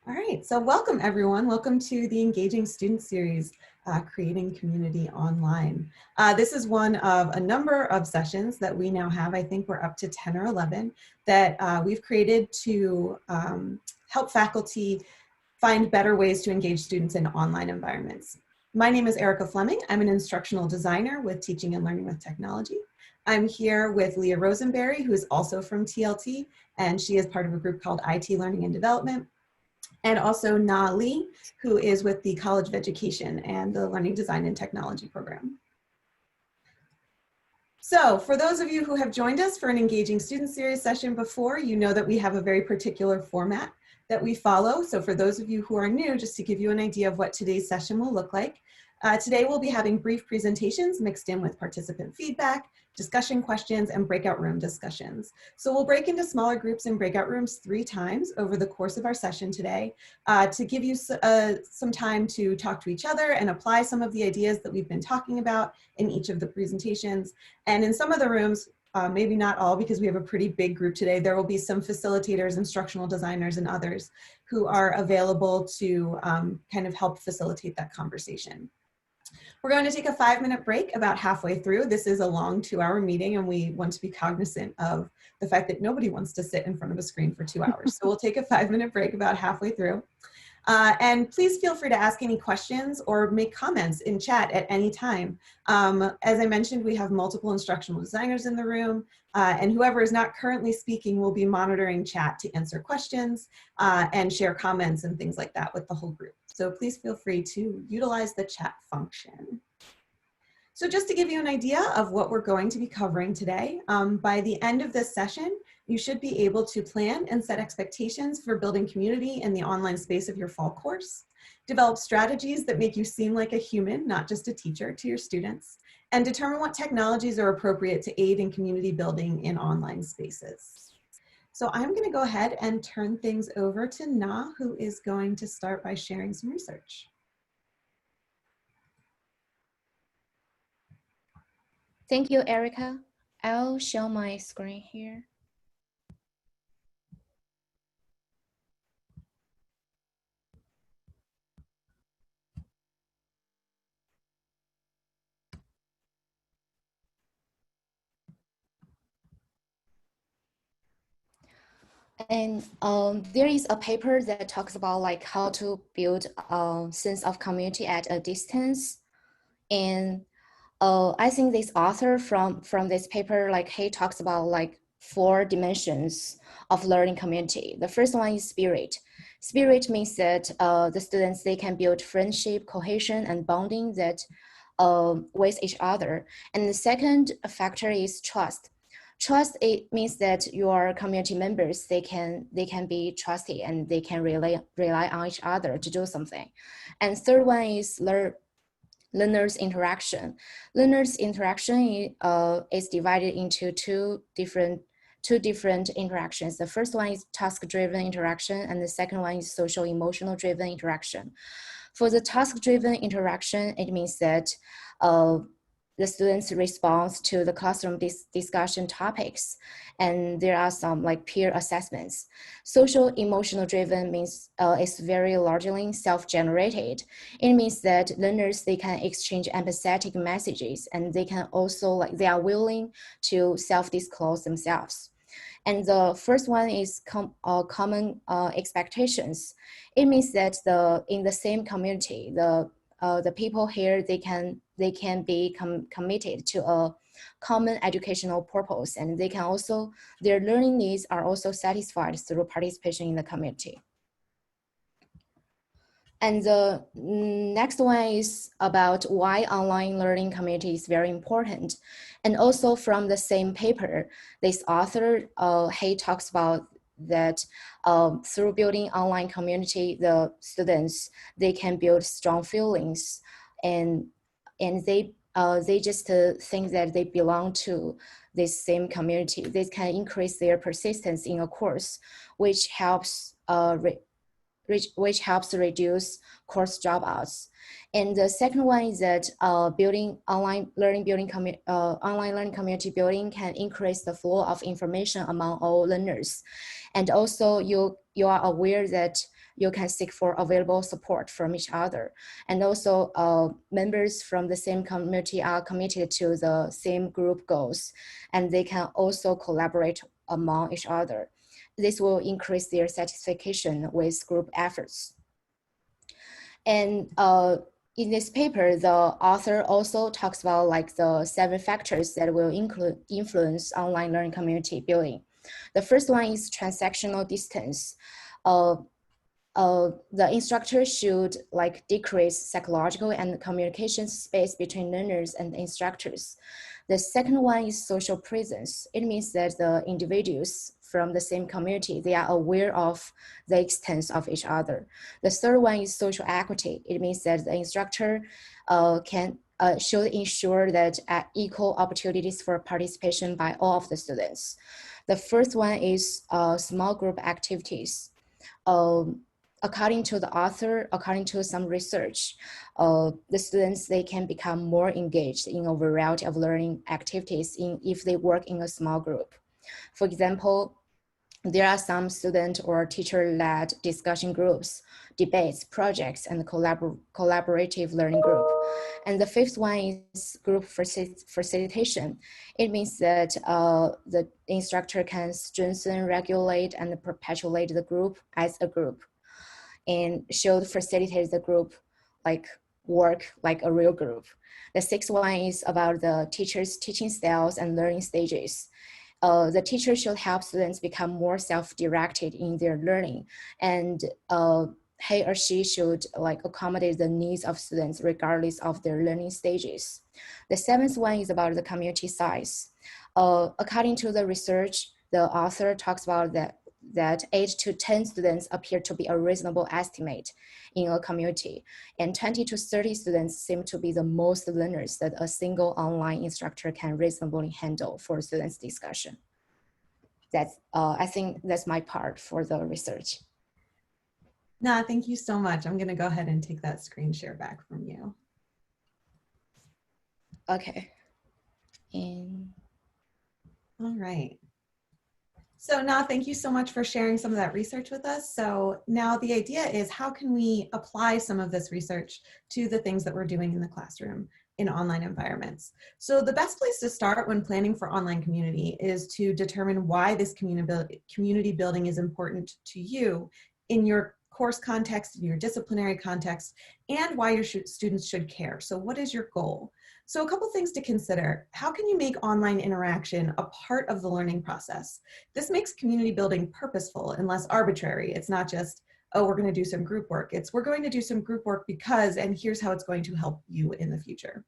All right, so welcome everyone. Welcome to the Engaging Student Series, Creating Community Online. This is one of a number of sessions that we now have. I think we're up to 10 or 11 that we've created to help faculty find better ways to engage students in online environments. My name is Erica Fleming. I'm an instructional designer with Teaching and Learning with Technology. I'm here with Leah Rosenberry, who is also from TLT, and she is part of a group called IT Learning and Development. And also Na Lee, who is with the College of Education and the Learning Design and Technology program. So for those of you who have joined us for an Engaging Student Series session before, you know that we have a very particular format that we follow. So for those of you who are new, just to give you an idea of what today's session will look like, today we'll be having brief presentations mixed in with participant feedback, discussion questions, and breakout room discussions. So we'll break into smaller groups in breakout rooms 3 times over the course of our session today to give you some time to talk to each other and apply some of the ideas that we've been talking about in each of the presentations. And in some of the rooms, maybe not all because we have a pretty big group today, there will be some facilitators, instructional designers, and others who are available to kind of help facilitate that conversation. We're going to take a 5-minute break about halfway through. This is a long 2-hour meeting and we want to be cognizant of the fact that nobody wants to sit in front of a screen for 2 hours. So we'll take a 5-minute break about halfway through. And please feel free to ask any questions or make comments in chat at any time. As I mentioned, we have multiple instructional designers in the room, and whoever is not currently speaking will be monitoring chat to answer questions and share comments and things like that with the whole group. So please feel free to utilize the chat function. So just to give you an idea of what we're going to be covering today, by the end of this session, you should be able to plan and set expectations for building community in the online space of your fall course, develop strategies that make you seem like a human, not just a teacher, to your students, and determine what technologies are appropriate to aid in community building in online spaces. So I'm going to go ahead and turn things over to Na, who is going to start by sharing some research. Thank you, Erica. I'll show my screen here. And there is a paper that talks about like how to build a sense of community at a distance. And I think this author from this paper, like he talks about like 4 dimensions of learning community. The first one is spirit. Spirit means that the students, they can build friendship, cohesion, and bonding that with each other. And the second factor is trust. Trust, it means that your community members, they can be trusted and they can rely on each other to do something. And third one is learners interaction. Learners interaction is divided into two different interactions. The first one is task-driven interaction, and the second one is social emotional driven interaction. For the task-driven interaction, it means that the students respond to the classroom discussion topics, and there are some like peer assessments. Social emotional driven means it's very largely self-generated. It means that learners, they can exchange empathetic messages, and they can also like they are willing to self-disclose themselves. And the first one is common expectations. It means that in the same community, the people here, they can be committed to a common educational purpose, and they can also, their learning needs are also satisfied through participation in the community. And the next one is about why online learning community is very important. And also from the same paper, this author, he talks about that through building online community, the students, they can build strong feelings, and they just think that they belong to this same community. They can increase their persistence in a course, which helps reduce course dropouts. And the second one is that building online learning community building can increase the flow of information among all learners. And also you you are aware that you can seek for available support from each other. And also members from the same community are committed to the same group goals, and they can also collaborate among each other. This will increase their satisfaction with group efforts. And in this paper, the author also talks about like the 7 factors that will influence online learning community building. The first one is transactional distance. The instructor should like decrease psychological and communication space between learners and instructors. The second one is social presence. It means that the individuals from the same community, they are aware of the extent of each other. The third one is social equity. It means that the instructor should ensure that equal opportunities for participation by all of the students. The first one is small group activities. According to the author, according to some research, the students, they can become more engaged in a variety of learning activities if they work in a small group. For example, there are some student or teacher-led discussion groups, debates, projects, and collaborative learning group. And the fifth one is group facilitation. It means that the instructor can strengthen, regulate, and perpetuate the group as a group, and should facilitate the group like work like a real group. The sixth one is about the teacher's teaching styles and learning stages. The teacher should help students become more self-directed in their learning, and he or she should like accommodate the needs of students regardless of their learning stages. The seventh one is about the community size. According to the research, the author talks about that 8 to 10 students appear to be a reasonable estimate in a community, and 20 to 30 students seem to be the most learners that a single online instructor can reasonably handle for students' discussion. That's, I think that's my part for the research. Nah, thank you so much. I'm gonna go ahead and take that screen share back from you. Okay. And all right. So now, thank you so much for sharing some of that research with us. So now the idea is, how can we apply some of this research to the things that we're doing in the classroom in online environments? So the best place to start when planning for online community is to determine why this community building is important to you in your course context, in your disciplinary context, and why your students should care. So what is your goal? So a couple things to consider. How can you make online interaction a part of the learning process? This makes community building purposeful and less arbitrary. It's not just, oh, we're going to do some group work. It's, we're going to do some group work because, and here's how it's going to help you in the future.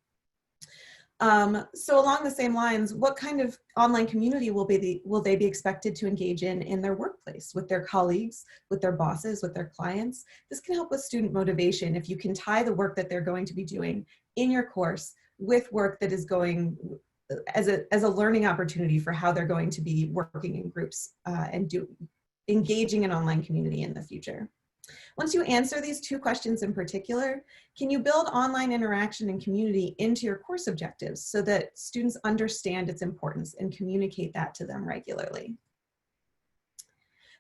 So along the same lines, what kind of online community will they be expected to engage in their workplace, with their colleagues, with their bosses, with their clients? This can help with student motivation if you can tie the work that they're going to be doing in your course with work that is going as a learning opportunity for how they're going to be working in groups and engaging in online community in the future. Once you answer these 2 questions in particular, can you build online interaction and community into your course objectives so that students understand its importance and communicate that to them regularly?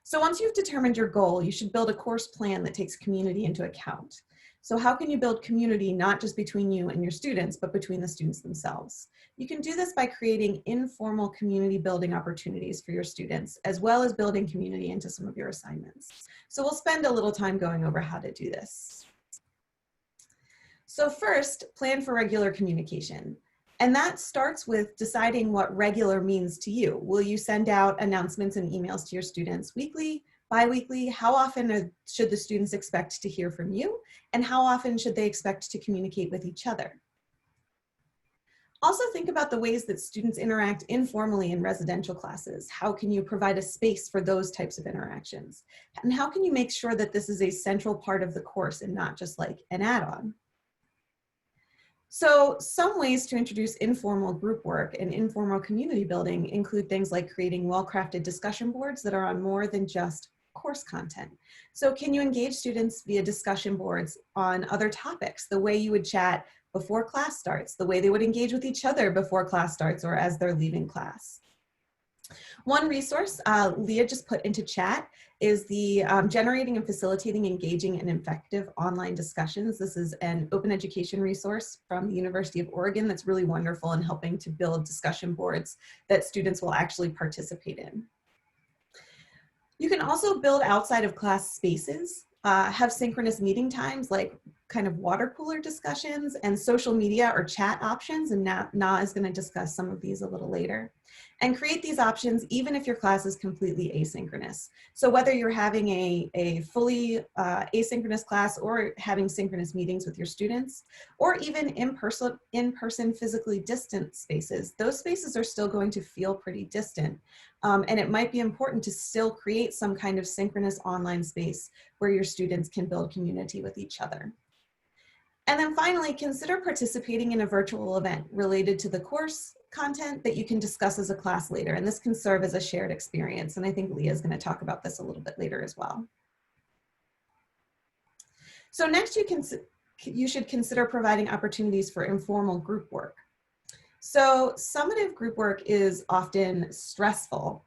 So once you've determined your goal, you should build a course plan that takes community into account. So how can you build community not just between you and your students, but between the students themselves? You can do this by creating informal community building opportunities for your students, as well as building community into some of your assignments. So we'll spend a little time going over how to do this. So first, plan for regular communication. And that starts with deciding what regular means to you. Will you send out announcements and emails to your students weekly, bi-weekly? How often should the students expect to hear from you? And how often should they expect to communicate with each other? Also think about the ways that students interact informally in residential classes. How can you provide a space for those types of interactions? And how can you make sure that this is a central part of the course and not just like an add-on? So some ways to introduce informal group work and informal community building include things like creating well-crafted discussion boards that are on more than just course content. So can you engage students via discussion boards on other topics, the way you would chat before class starts, the way they would engage with each other before class starts or as they're leaving class? One resource Leah just put into chat is the Generating and Facilitating Engaging and Effective Online Discussions. This is an open education resource from the University of Oregon that's really wonderful in helping to build discussion boards that students will actually participate in. You can also build outside of class spaces, have synchronous meeting times like kind of water cooler discussions and social media or chat options, and Na is going to discuss some of these a little later. And create these options even if your class is completely asynchronous. So whether you're having a fully asynchronous class or having synchronous meetings with your students, or even in-person physically distant spaces, those spaces are still going to feel pretty distant. And it might be important to still create some kind of synchronous online space where your students can build community with each other. And then finally, consider participating in a virtual event related to the course content that you can discuss as a class later. And this can serve as a shared experience. And I think Leah is going to talk about this a little bit later as well. So next, you should consider providing opportunities for informal group work. So summative group work is often stressful.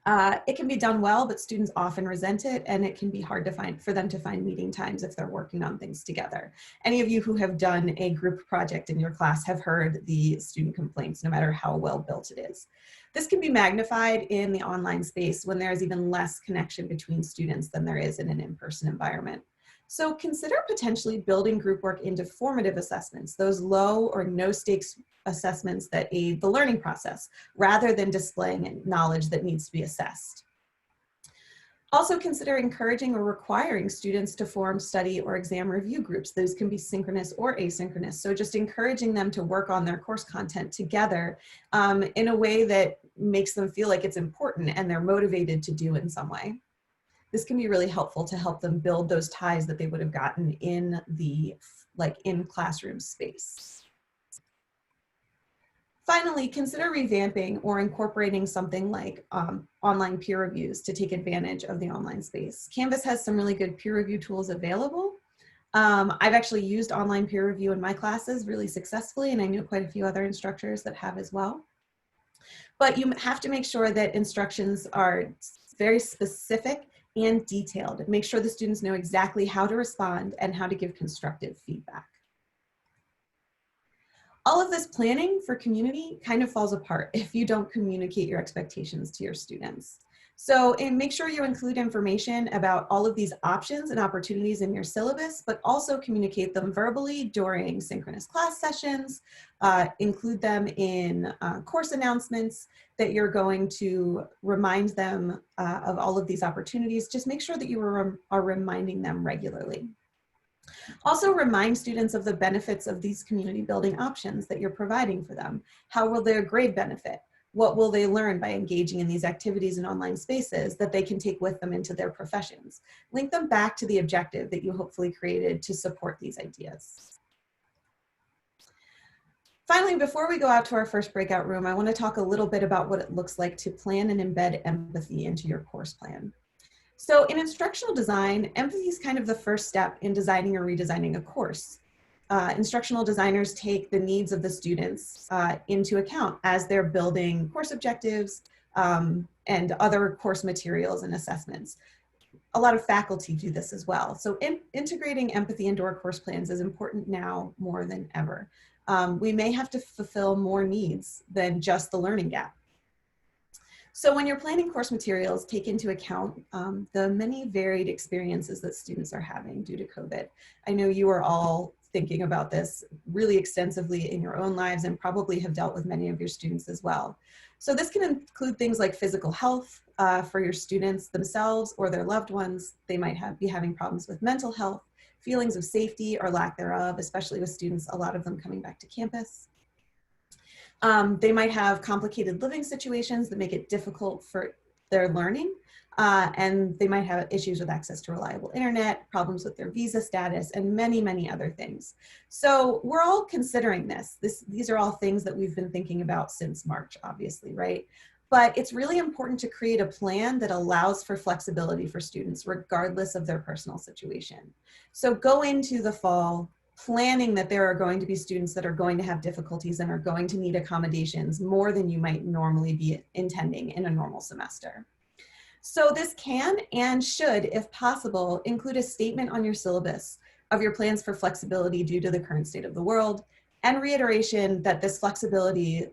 It can be done well, but students often resent it, and it can be hard for them to find meeting times if they're working on things together. Any of you who have done a group project in your class have heard the student complaints, no matter how well built it is. This can be magnified in the online space when there is even less connection between students than there is in an in-person environment. So consider potentially building group work into formative assessments, those low or no stakes assessments that aid the learning process, rather than displaying knowledge that needs to be assessed. Also consider encouraging or requiring students to form study or exam review groups. Those can be synchronous or asynchronous. So just encouraging them to work on their course content together in a way that makes them feel like it's important and they're motivated to do in some way. This can be really helpful to help them build those ties that they would have gotten in the in classroom space. Finally, consider revamping or incorporating something like online peer reviews to take advantage of the online space. Canvas has some really good peer review tools available. I've actually used online peer review in my classes really successfully, and I know quite a few other instructors that have as well. But you have to make sure that instructions are very specific and detailed. Make sure the students know exactly how to respond and how to give constructive feedback. All of this planning for community kind of falls apart if you don't communicate your expectations to your students. So make sure you include information about all of these options and opportunities in your syllabus, but also communicate them verbally during synchronous class sessions, include them in course announcements that you're going to remind them of all of these opportunities. Just make sure that you are reminding them regularly. Also remind students of the benefits of these community building options that you're providing for them. How will their grade benefit? What will they learn by engaging in these activities in online spaces that they can take with them into their professions? Link them back to the objective that you hopefully created to support these ideas. Finally, before we go out to our first breakout room, I want to talk a little bit about what it looks like to plan and embed empathy into your course plan. So in instructional design, empathy is kind of the first step in designing or redesigning a course. Instructional designers take the needs of the students into account as they're building course objectives and other course materials and assessments. A lot of faculty do this as well. So integrating empathy into our course plans is important now more than ever. We may have to fulfill more needs than just the learning gap. So when you're planning course materials, take into account the many varied experiences that students are having due to COVID. I know you are all thinking about this really extensively in your own lives and probably have dealt with many of your students as well. So this can include things like physical health for your students themselves or their loved ones. They might be having problems with mental health, feelings of safety or lack thereof, especially with students, a lot of them coming back to campus. They might have complicated living situations that make it difficult for their learning. And they might have issues with access to reliable internet, problems with their visa status, and many, many other things. So we're all considering this. These are all things that we've been thinking about since March, obviously, right? But it's really important to create a plan that allows for flexibility for students, regardless of their personal situation. So go into the fall planning that there are going to be students that are going to have difficulties and are going to need accommodations more than you might normally be intending in a normal semester. So this can and should, if possible, include a statement on your syllabus of your plans for flexibility due to the current state of the world, and reiteration that this flexibility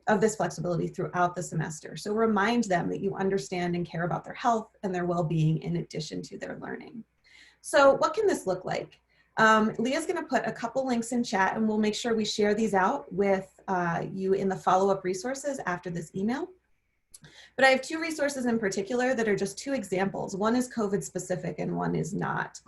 throughout the semester. So remind them that you understand and care about their health and their well-being in addition to their learning. So what can this look like? Leah's gonna put a couple links in chat, and we'll make sure we share these out with you in the follow-up resources after this email. But I have two resources in particular that are just two examples. One is COVID specific and one is not.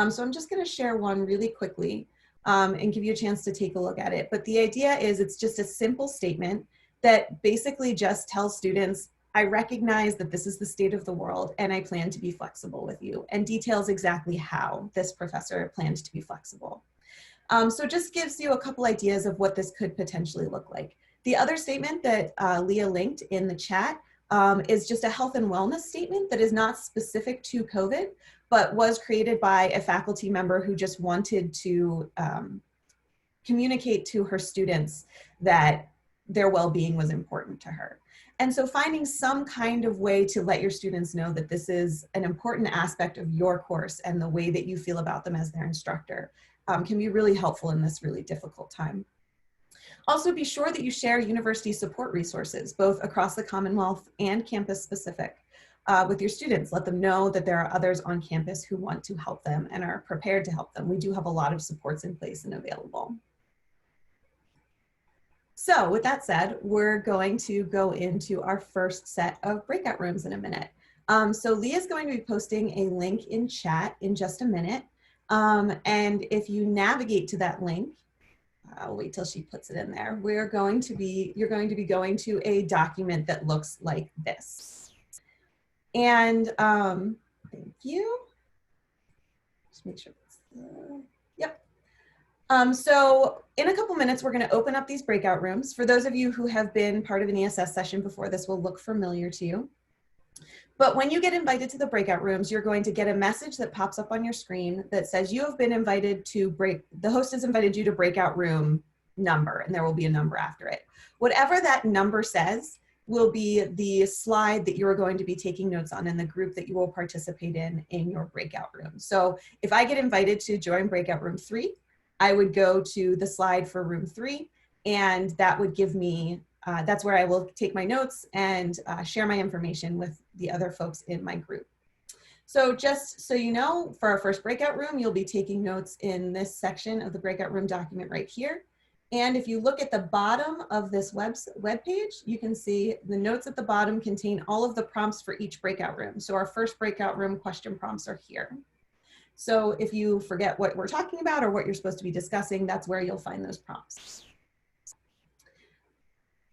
So I'm just gonna share one really quickly and give you a chance to take a look at it. But the idea is it's just a simple statement that basically just tells students, I recognize that this is the state of the world and I plan to be flexible with you, and details exactly how this professor planned to be flexible. So just gives you a couple ideas of what this could potentially look like. The other statement that Leah linked in the chat is just a health and wellness statement that is not specific to COVID, but was created by a faculty member who just wanted to communicate to her students that their well-being was important to her. And so finding some kind of way to let your students know that this is an important aspect of your course and the way that you feel about them as their instructor can be really helpful in this really difficult time. Also, be sure that you share university support resources, both across the Commonwealth and campus specific, with your students. Let them know that there are others on campus who want to help them and are prepared to help them. We do have a lot of supports in place and available. So with that said, we're going to go into our first set of breakout rooms in a minute. So Leah's going to be posting a link in chat in just a minute. And if you navigate to that link, I'll wait till she puts it in there. You're going to be going to a document that looks like this. And thank you. Just make sure that's yep. So in a couple minutes, we're going to open up these breakout rooms. For those of you who have been part of an ESS session before, this will look familiar to you. But when you get invited to the breakout rooms, you're going to get a message that pops up on your screen that says you have been invited to the host has invited you to breakout room number, and there will be a number after it. Whatever that number says will be the slide that you are going to be taking notes on in the group that you will participate in your breakout room. So if I get invited to join breakout room 3, I would go to the slide for room 3, and that would give me that's where I will take my notes and share my information with the other folks in my group. So just so you know, for our first breakout room, you'll be taking notes in this section of the breakout room document right here. And if you look at the bottom of this web page, you can see the notes at the bottom contain all of the prompts for each breakout room. So our first breakout room question prompts are here. So if you forget what we're talking about or what you're supposed to be discussing, that's where you'll find those prompts.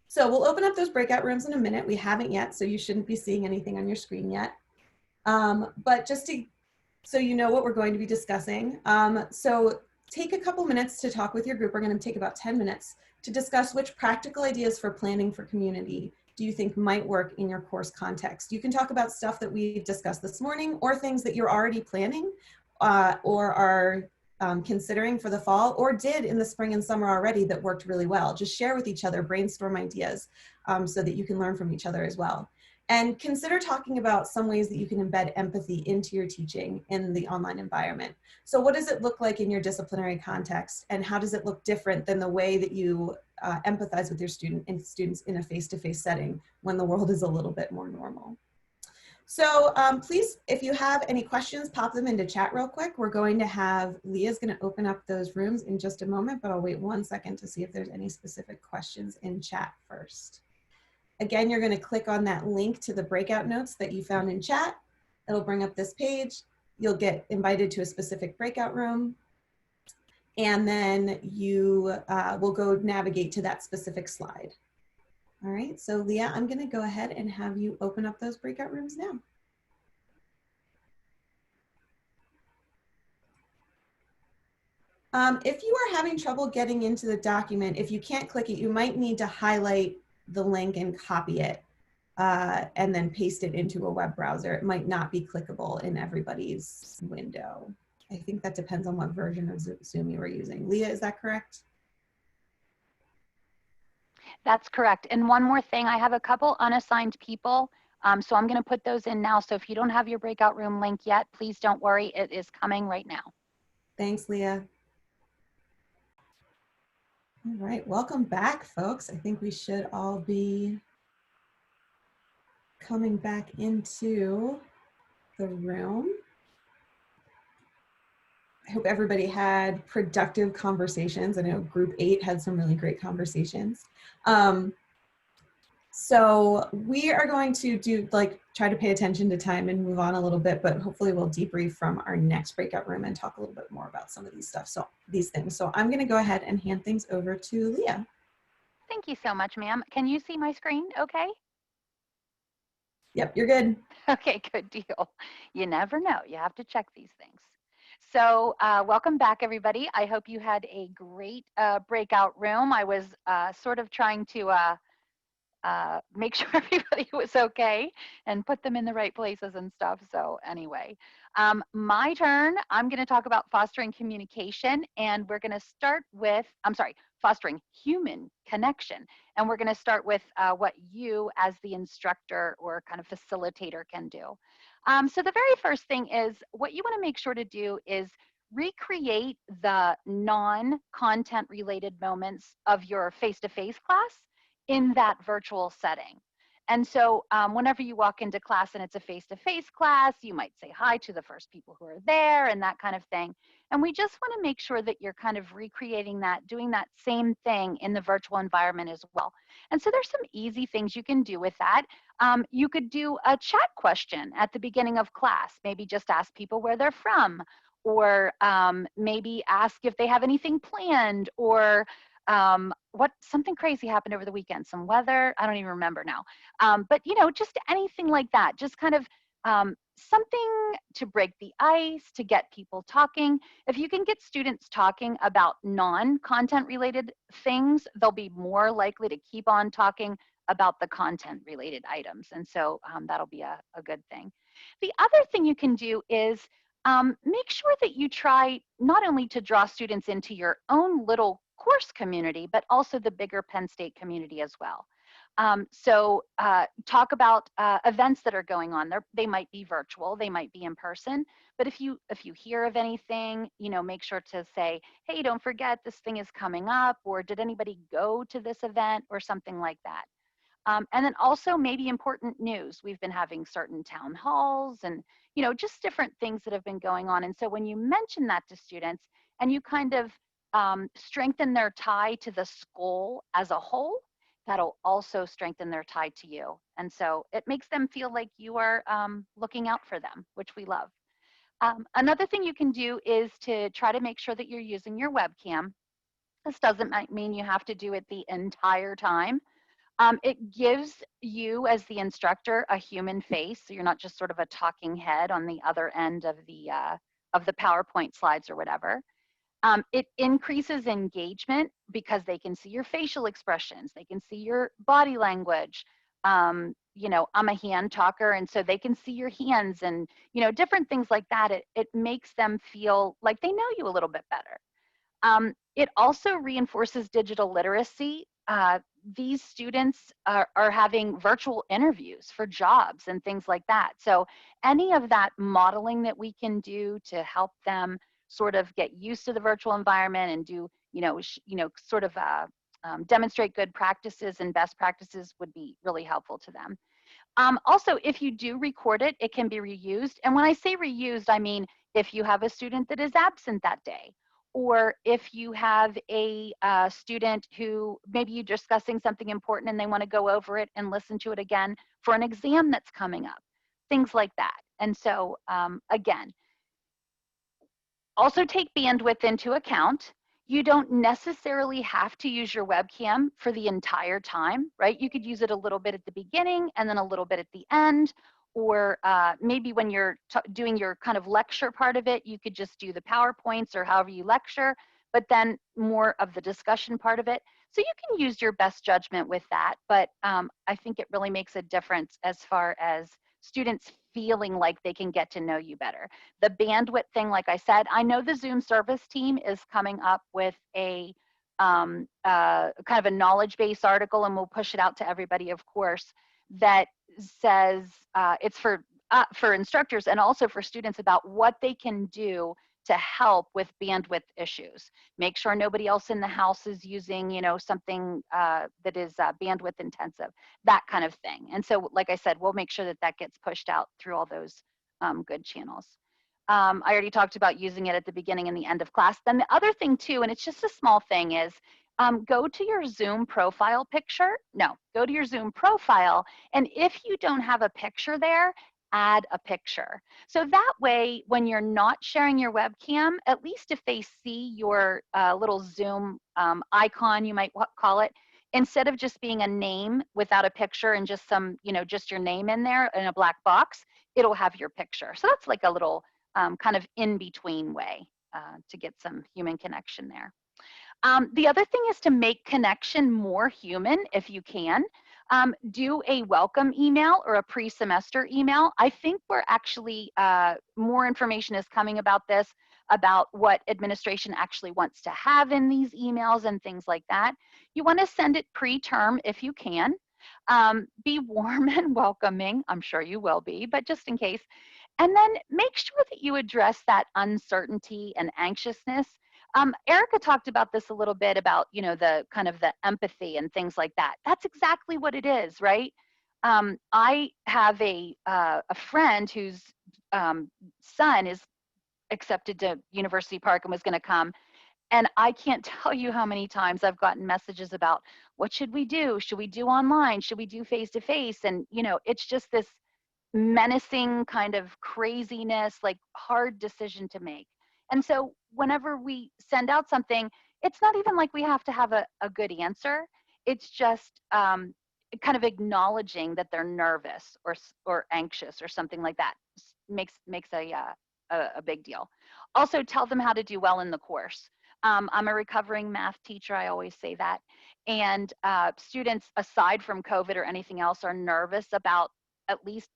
So we'll open up those breakout rooms in a minute. We haven't yet, so you shouldn't be seeing anything on your screen yet. But just so you know what we're going to be discussing. So take a couple minutes to talk with your group. We're going to take about 10 minutes to discuss which practical ideas for planning for community do you think might work in your course context. You can talk about stuff that we've discussed this morning or things that you're already planning or are considering for the fall or did in the spring and summer already that worked really well. Just share with each other, brainstorm ideas so that you can learn from each other as well. And consider talking about some ways that you can embed empathy into your teaching in the online environment. So what does it look like in your disciplinary context, and how does it look different than the way that you empathize with your students in a face-to-face setting when the world is a little bit more normal? So please, if you have any questions, pop them into chat real quick. We're going to have, Leah's going to open up those rooms in just a moment, but I'll wait 1 second to see if there's any specific questions in chat first. Again, you're going to click on that link to the breakout notes that you found in chat. It'll bring up this page. You'll get invited to a specific breakout room. And then you will go navigate to that specific slide. All right, so Leah, I'm going to go ahead and have you open up those breakout rooms now. If you are having trouble getting into the document, if you can't click it, you might need to highlight the link and copy it and then paste it into a web browser. It might not be clickable in everybody's window. I think that depends on what version of Zoom you were using. Leah, is that correct? That's correct. And one more thing, I have a couple unassigned people, so I'm going to put those in now. So if you don't have your breakout room link yet, please don't worry. It is coming right now. Thanks, Leah. All right, welcome back, folks. I think we should all be coming back into the room. I hope everybody had productive conversations. I know group 8 had some really great conversations. So we are going to try to pay attention to time and move on a little bit, but hopefully we'll debrief from our next breakout room and talk a little bit more about some of these things. So I'm going to go ahead and hand things over to Leah. Thank you so much, ma'am. Can you see my screen okay? Yep, you're good. Okay, good deal. You never know. You have to check these things. So welcome back, everybody. I hope you had a great breakout room. I was sort of trying to make sure everybody was okay and put them in the right places and stuff. So anyway, my turn. I'm going to talk about fostering communication, and we're going to start with, fostering human connection. And we're going to start with what you as the instructor or kind of facilitator can do. So the very first thing is what you want to make sure to do is recreate the non-content related moments of your face-to-face class in that virtual setting. And so whenever you walk into class and it's a face-to-face class, you might say hi to the first people who are there and that kind of thing. And we just want to make sure that you're kind of recreating that, doing that same thing in the virtual environment as well. And so there's some easy things you can do with that. You could do a chat question at the beginning of class, maybe just ask people where they're from, or maybe ask if they have anything planned, or something crazy happened over the weekend, some weather, I don't even remember now. But just anything like that, just kind of something to break the ice, to get people talking. If you can get students talking about non-content related things, they'll be more likely to keep on talking about the content related items. And so that'll be a good thing. The other thing you can do is make sure that you try not only to draw students into your own little course community, but also the bigger Penn State community as well. Talk about events that are going on. They might be virtual, they might be in person, but if you hear of anything, make sure to say, hey, don't forget this thing is coming up, or did anybody go to this event, or something like that. And then also maybe important news. We've been having certain town halls and, just different things that have been going on. And so when you mention that to students and you kind of strengthen their tie to the school as a whole, that'll also strengthen their tie to you. And so it makes them feel like you are looking out for them, which we love. Another thing you can do is to try to make sure that you're using your webcam. This doesn't mean you have to do it the entire time. It gives you as the instructor a human face, so you're not just sort of a talking head on the other end of the PowerPoint slides or whatever. It increases engagement because they can see your facial expressions, they can see your body language. I'm a hand talker, and so they can see your hands and different things like that. It makes them feel like they know you a little bit better. It also reinforces digital literacy. These students are having virtual interviews for jobs and things like that. So any of that modeling that we can do to help them sort of get used to the virtual environment and do, demonstrate good practices and best practices would be really helpful to them. Also, if you do record it, it can be reused. And when I say reused, I mean if you have a student that is absent that day, or if you have a student who maybe you're discussing something important and they want to go over it and listen to it again for an exam that's coming up, things like that. And so again, also take bandwidth into account. You don't necessarily have to use your webcam for the entire time, right? You could use it a little bit at the beginning and then a little bit at the end, or maybe when you're doing your kind of lecture part of it, you could just do the PowerPoints or however you lecture, but then more of the discussion part of it. So you can use your best judgment with that, but I think it really makes a difference as far as students feeling like they can get to know you better. The bandwidth thing, like I said, I know the Zoom service team is coming up with a kind of a knowledge-based article, and we'll push it out to everybody, of course, that says it's for instructors and also for students about what they can do to help with bandwidth issues. Make sure nobody else in the house is using, you know, something that is bandwidth intensive, that kind of thing. And so, like I said, we'll make sure that that gets pushed out through all those good channels. I already talked about using it at the beginning and the end of class. Then the other thing too, and it's just a small thing, is go to your Zoom profile picture. No, go to your Zoom profile. And if you don't have a picture there, add a picture. So that way, when you're not sharing your webcam, at least if they see your little Zoom icon, you might call it, instead of just being a name without a picture and just some, you know, just your name in there in a black box, it'll have your picture. So that's like a little kind of in-between way to get some human connection there. The other thing is to make connection more human if you can. Do a welcome email or a pre-semester email. I think we're actually, more information is coming about this, about what administration actually wants to have in these emails and things like that. You want to send it pre-term if you can. Be warm and welcoming. I'm sure you will be, but just in case. And then make sure that you address that uncertainty and anxiousness. Erica talked about this a little bit about, you know, the kind of the empathy and things like that. That's exactly what it is, right? I have a friend whose son is accepted to University Park and was going to come. And I can't tell you how many times I've gotten messages about, what should we do? Should we do online? Should we do face-to-face? And, you know, it's just this menacing kind of craziness, like hard decision to make. And so whenever we send out something, it's not even like we have to have a good answer. It's just kind of acknowledging that they're nervous or anxious or something like that. Makes a big deal. Also, tell them how to do well in the course. I'm a recovering math teacher, I always say that. And students, aside from COVID or anything else, are nervous about, at least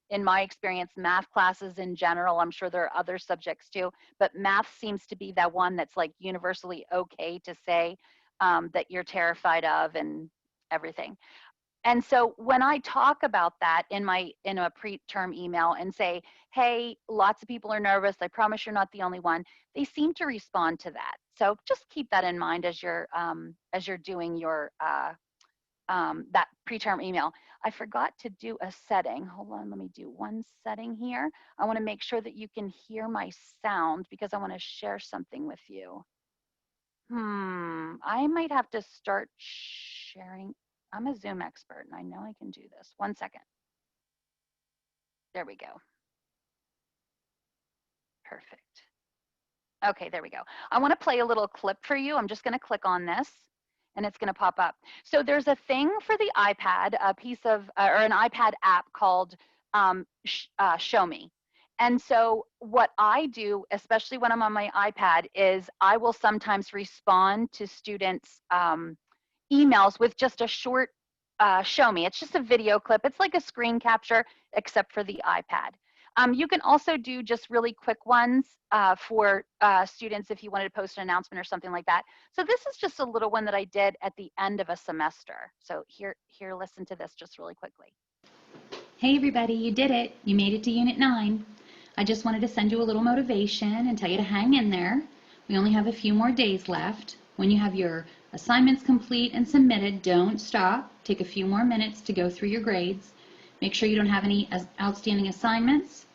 in my experience, math classes in general. I'm sure there are other subjects too, but math seems to be that one that's like universally okay to say that you're terrified of and everything. And so when I talk about that in a pre-term email and say, hey, lots of people are nervous, I promise you're not the only one, they seem to respond to that. So just keep that in mind as you're doing your that pre-term email. I forgot to do a setting. Hold on, let me do one setting here. I want to make sure that you can hear my sound because I want to share something with you. I might have to start sharing. I'm a Zoom expert and I know I can do this. 1 second. There we go. Perfect. Okay, there we go. I want to play a little clip for you. I'm just going to click on this and it's going to pop up. So there's a thing for the iPad, a piece of, or an iPad app called Show Me. And so what I do, especially when I'm on my iPad, is I will sometimes respond to students' emails with just a short show me. It's just a video clip. It's like a screen capture, except for the iPad. You can also do just really quick ones for students if you wanted to post an announcement or something like that. So this is just a little one that I did at the end of a semester. So here, listen to this just really quickly. Hey everybody, you did it. You made it to Unit 9. I just wanted to send you a little motivation and tell you to hang in there. We only have a few more days left. When you have your assignments complete and submitted, don't stop. Take a few more minutes to go through your grades. Make sure you don't have any outstanding assignments.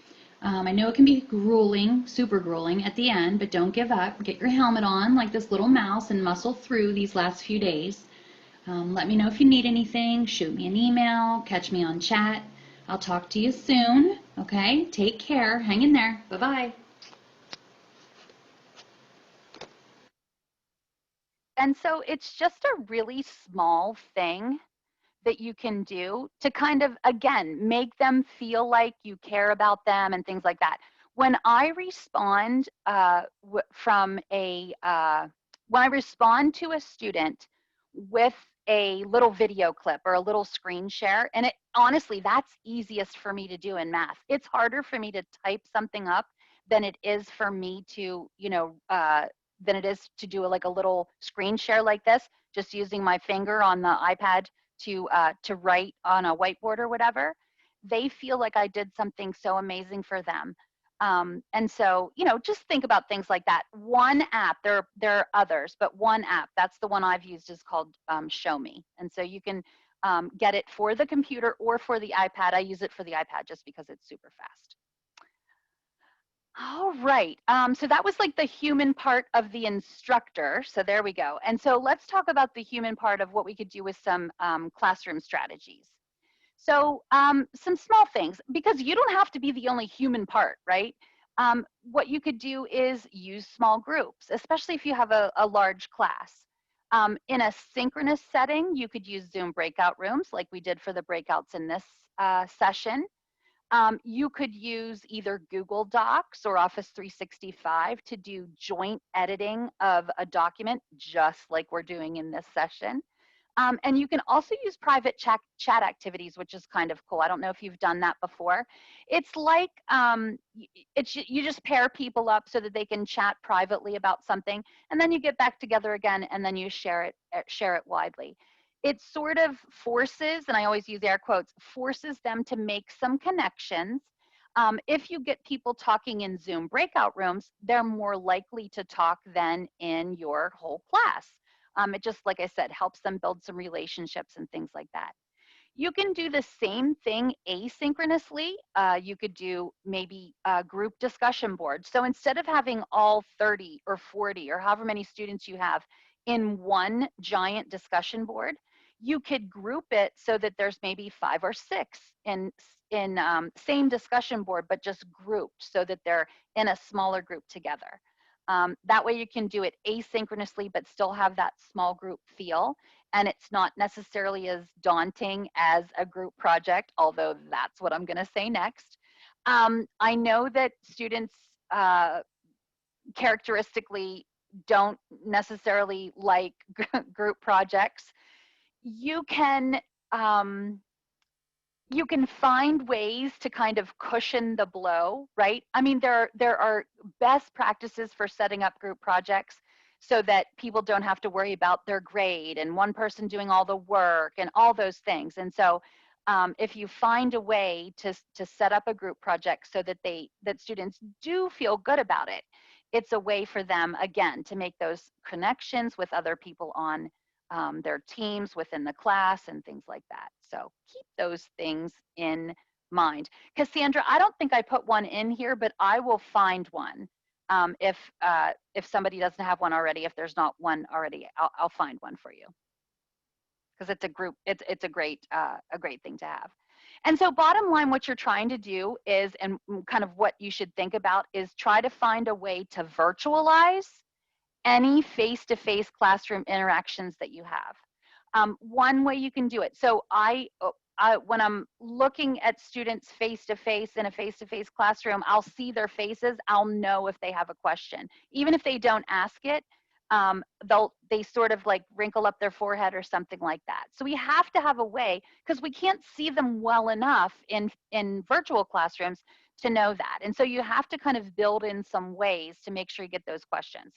I know it can be grueling, super grueling at the end, but don't give up. Get your helmet on like this little mouse and muscle through these last few days. Let me know if you need anything. Shoot me an email. Catch me on chat. I'll talk to you soon. Okay? Take care. Hang in there. Bye-bye. And so it's just a really small thing that you can do to kind of, again, make them feel like you care about them and things like that. When I respond when I respond to a student with a little video clip or a little screen share. And it honestly, that's easiest for me to do in math. It's harder for me to type something up than it is for me to, than it is to do like a little screen share like this, just using my finger on the iPad to write on a whiteboard or whatever. They feel like I did something so amazing for them. And so, just think about things like that. One app, there are others, but one app, that's the one I've used, is called Show Me. And so you can get it for the computer or for the iPad. I use it for the iPad just because it's super fast. All right, so that was like the human part of the instructor. So there we go. And so let's talk about the human part of what we could do with some classroom strategies. So some small things, because you don't have to be the only human part, right? What you could do is use small groups, especially if you have a large class. In a synchronous setting, you could use Zoom breakout rooms like we did for the breakouts in this session. You could use either Google Docs or Office 365 to do joint editing of a document, just like we're doing in this session. And you can also use private chat activities, which is kind of cool. I don't know if you've done that before. It's like you just pair people up so that they can chat privately about something, and then you get back together again, and then you share it widely. It sort of forces, and I always use air quotes, forces them to make some connections. If you get people talking in Zoom breakout rooms, they're more likely to talk than in your whole class. It just, like I said, helps them build some relationships and things like that. You can do the same thing asynchronously. You could do maybe a group discussion board. So instead of having all 30 or 40 or however many students you have in one giant discussion board, you could group it so that there's maybe 5 or 6 in same discussion board, but just grouped so that they're in a smaller group together. That way you can do it asynchronously, but still have that small group feel. And it's not necessarily as daunting as a group project, although that's what I'm gonna say next. I know that students characteristically don't necessarily like group projects. You can find ways to kind of cushion the blow, right? I mean, there are best practices for setting up group projects so that people don't have to worry about their grade and one person doing all the work and all those things. And so if you find a way to set up a group project so that students do feel good about it, it's a way for them, again, to make those connections with other people on their teams within the class and things like that. So keep those things in mind. Cassandra, I don't think I put one in here, but I will find one. If somebody doesn't have one already, if there's not one already, I'll find one for you. Because it's a group, it's a great thing to have. And so bottom line, what you're trying to do is, and kind of what you should think about, is try to find a way to virtualize any face-to-face classroom interactions that you have. One way you can do it. So when I'm looking at students face-to-face in a face-to-face classroom, I'll see their faces. I'll know if they have a question. Even if they don't ask it, they sort of like wrinkle up their forehead or something like that. So we have to have a way, because we can't see them well enough in virtual classrooms to know that. And so you have to kind of build in some ways to make sure you get those questions.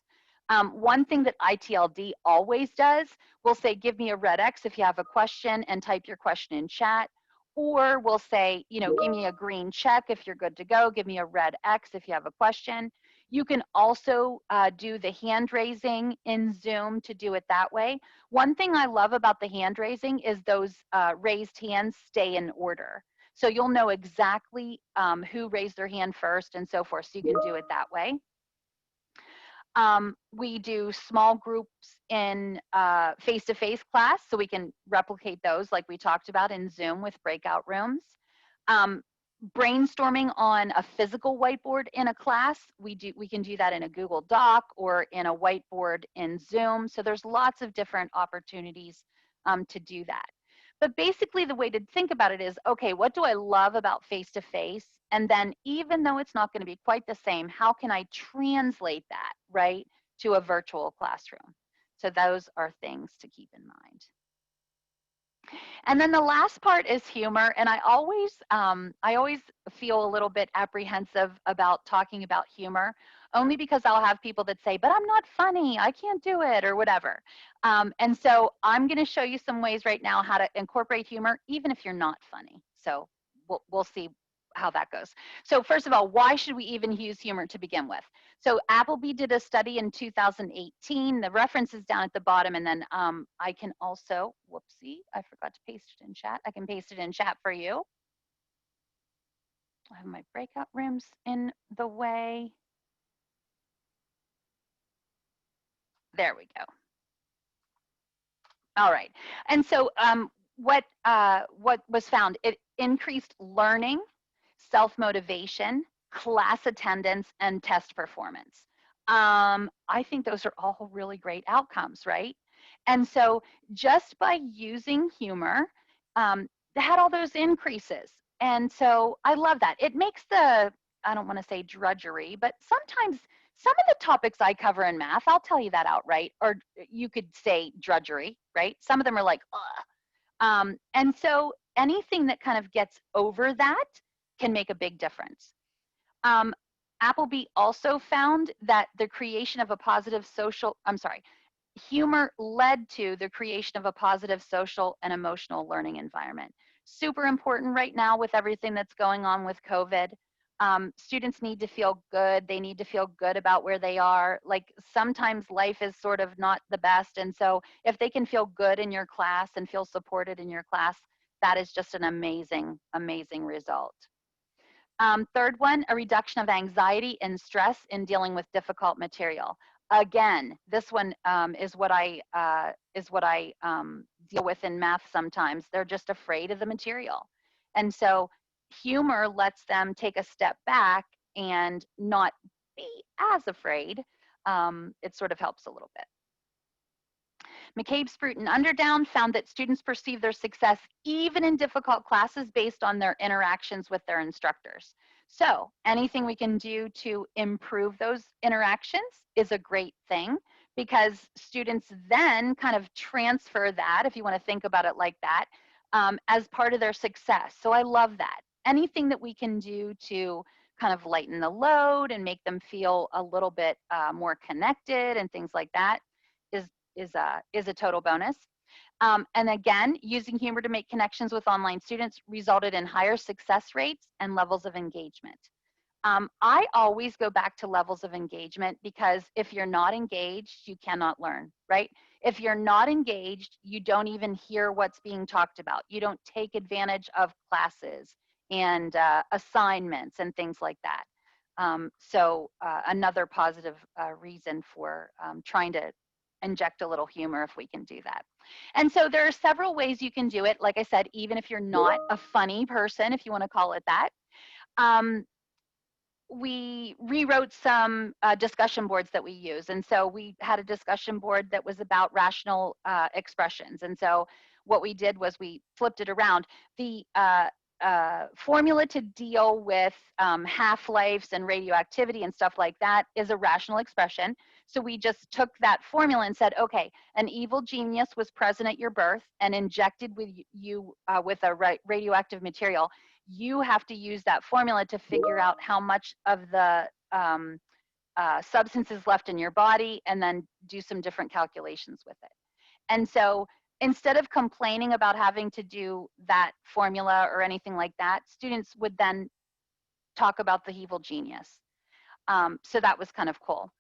One thing that ITLD always does, will say, give me a red X if you have a question and type your question in chat. Or we'll say, give me a green check if you're good to go. Give me a red X if you have a question. You can also do the hand raising in Zoom to do it that way. One thing I love about the hand raising is those raised hands stay in order. So you'll know exactly who raised their hand first and so forth. So you can do it that way. We do small groups in face-to-face class, so we can replicate those like we talked about in Zoom with breakout rooms. Brainstorming on a physical whiteboard in a class, we can do that in a Google Doc or in a whiteboard in Zoom. So there's lots of different opportunities to do that. But basically the way to think about it is, okay, what do I love about face-to-face? And then even though it's not going to be quite the same, how can I translate that, right, to a virtual classroom? So those are things to keep in mind. And then the last part is humor. And I always feel a little bit apprehensive about talking about humor, only because I'll have people that say, but I'm not funny, I can't do it, or whatever. And so I'm going to show you some ways right now how to incorporate humor, even if you're not funny. So we'll see how that goes. So first of all, why should we even use humor to begin with? So Appleby did a study in 2018. The reference is down at the bottom, and then I can also, whoopsie, I forgot to paste it in chat. I can paste it in chat for you. I have my breakout rooms in the way. There we go. All right. And so what was found? It increased learning, self-motivation, class attendance, and test performance. I think those are all really great outcomes, right? And so just by using humor, they had all those increases. And so I love that. It makes the, I don't want to say drudgery, but sometimes some of the topics I cover in math, I'll tell you that outright, or you could say drudgery, right? Some of them are like, ugh. And so anything that kind of gets over that can make a big difference. Appleby also found that the creation of a positive social, I'm sorry, humor led to the creation of a positive social and emotional learning environment. Super important right now with everything that's going on with COVID. Students need to feel good. They need to feel good about where they are. Like sometimes life is sort of not the best. And so if they can feel good in your class and feel supported in your class, that is just an amazing, amazing result. Third one, a reduction of anxiety and stress in dealing with difficult material. Again, this one is what I deal with in math sometimes. They're just afraid of the material. And so humor lets them take a step back and not be as afraid. It sort of helps a little bit. McCabe, Sprute, and Underdown found that students perceive their success even in difficult classes based on their interactions with their instructors. So anything we can do to improve those interactions is a great thing, because students then kind of transfer that, if you want to think about it like that, as part of their success. So I love that. Anything that we can do to kind of lighten the load and make them feel a little bit more connected and things like that is a total bonus. And again, using humor to make connections with online students resulted in higher success rates and levels of engagement. I always go back to levels of engagement, because if you're not engaged, you cannot learn, right? If you're not engaged, you don't even hear what's being talked about. You don't take advantage of classes and assignments and things like that. So another positive reason for trying to inject a little humor, if we can do that. And so there are several ways you can do it. Like I said, even if you're not a funny person, if you want to call it that. We rewrote some discussion boards that we use. And so we had a discussion board that was about rational expressions. And so what we did was we flipped it around. The formula to deal with half-lives and radioactivity and stuff like that is a rational expression. So we just took that formula and said, okay, an evil genius was present at your birth and injected with you with a radioactive material. You have to use that formula to figure out how much of the substance is left in your body, and then do some different calculations with it. And so instead of complaining about having to do that formula or anything like that, students would then talk about the evil genius. So that was kind of cool.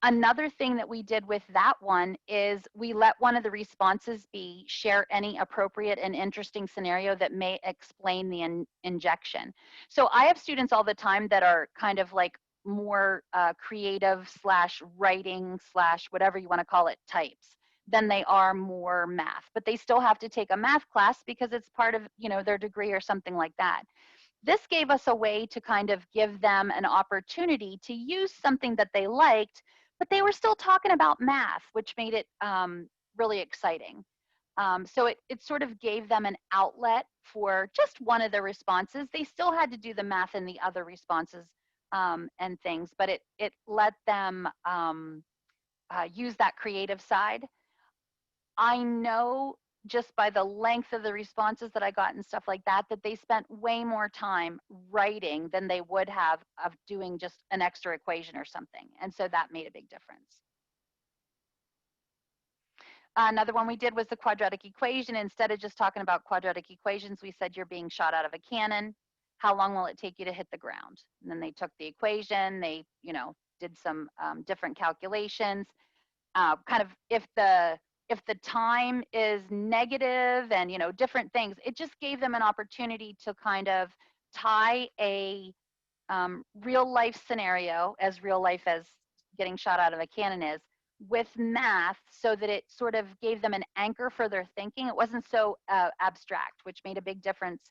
Another thing that we did with that one is we let one of the responses be share any appropriate and interesting scenario that may explain the injection. So I have students all the time that are kind of like more creative / writing / whatever you want to call it types than they are more math, but they still have to take a math class because it's part of, you know, their degree or something like that. This gave us a way to kind of give them an opportunity to use something that they liked, but they were still talking about math, which made it really exciting. So it sort of gave them an outlet for just one of the responses. They still had to do the math in the other responses and things, but it let them use that creative side. I know just by the length of the responses that I got and stuff like that, that they spent way more time writing than they would have of doing just an extra equation or something. And so that made a big difference. Another one we did was the quadratic equation. Instead of just talking about quadratic equations, we said you're being shot out of a cannon. How long will it take you to hit the ground? And then they took the equation, they, you know, did some different calculations. Kind of if the time is negative and, you know, different things, it just gave them an opportunity to kind of tie a real life scenario, as real life as getting shot out of a cannon is, with math, so that it sort of gave them an anchor for their thinking. It wasn't so abstract, which made a big difference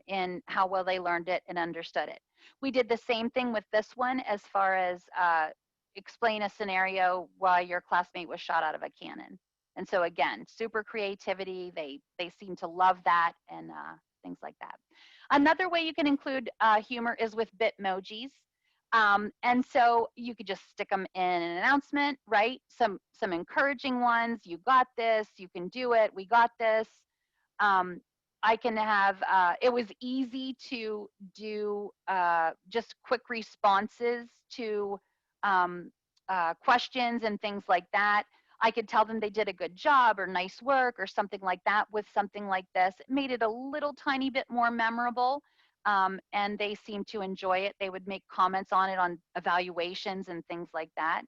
in how well they learned it and understood it. We did the same thing with this one as far as explain a scenario why your classmate was shot out of a cannon. And so again, super creativity. They seem to love that, and things like that. Another way you can include humor is with Bitmojis. And so you could just stick them in an announcement, right? Some encouraging ones. You got this. You can do it. We got this. I can have, it was easy to do just quick responses to questions and things like that. I could tell them they did a good job or nice work or something like that with something like this. It made it a little tiny bit more memorable, and they seemed to enjoy it. They would make comments on it on evaluations and things like that.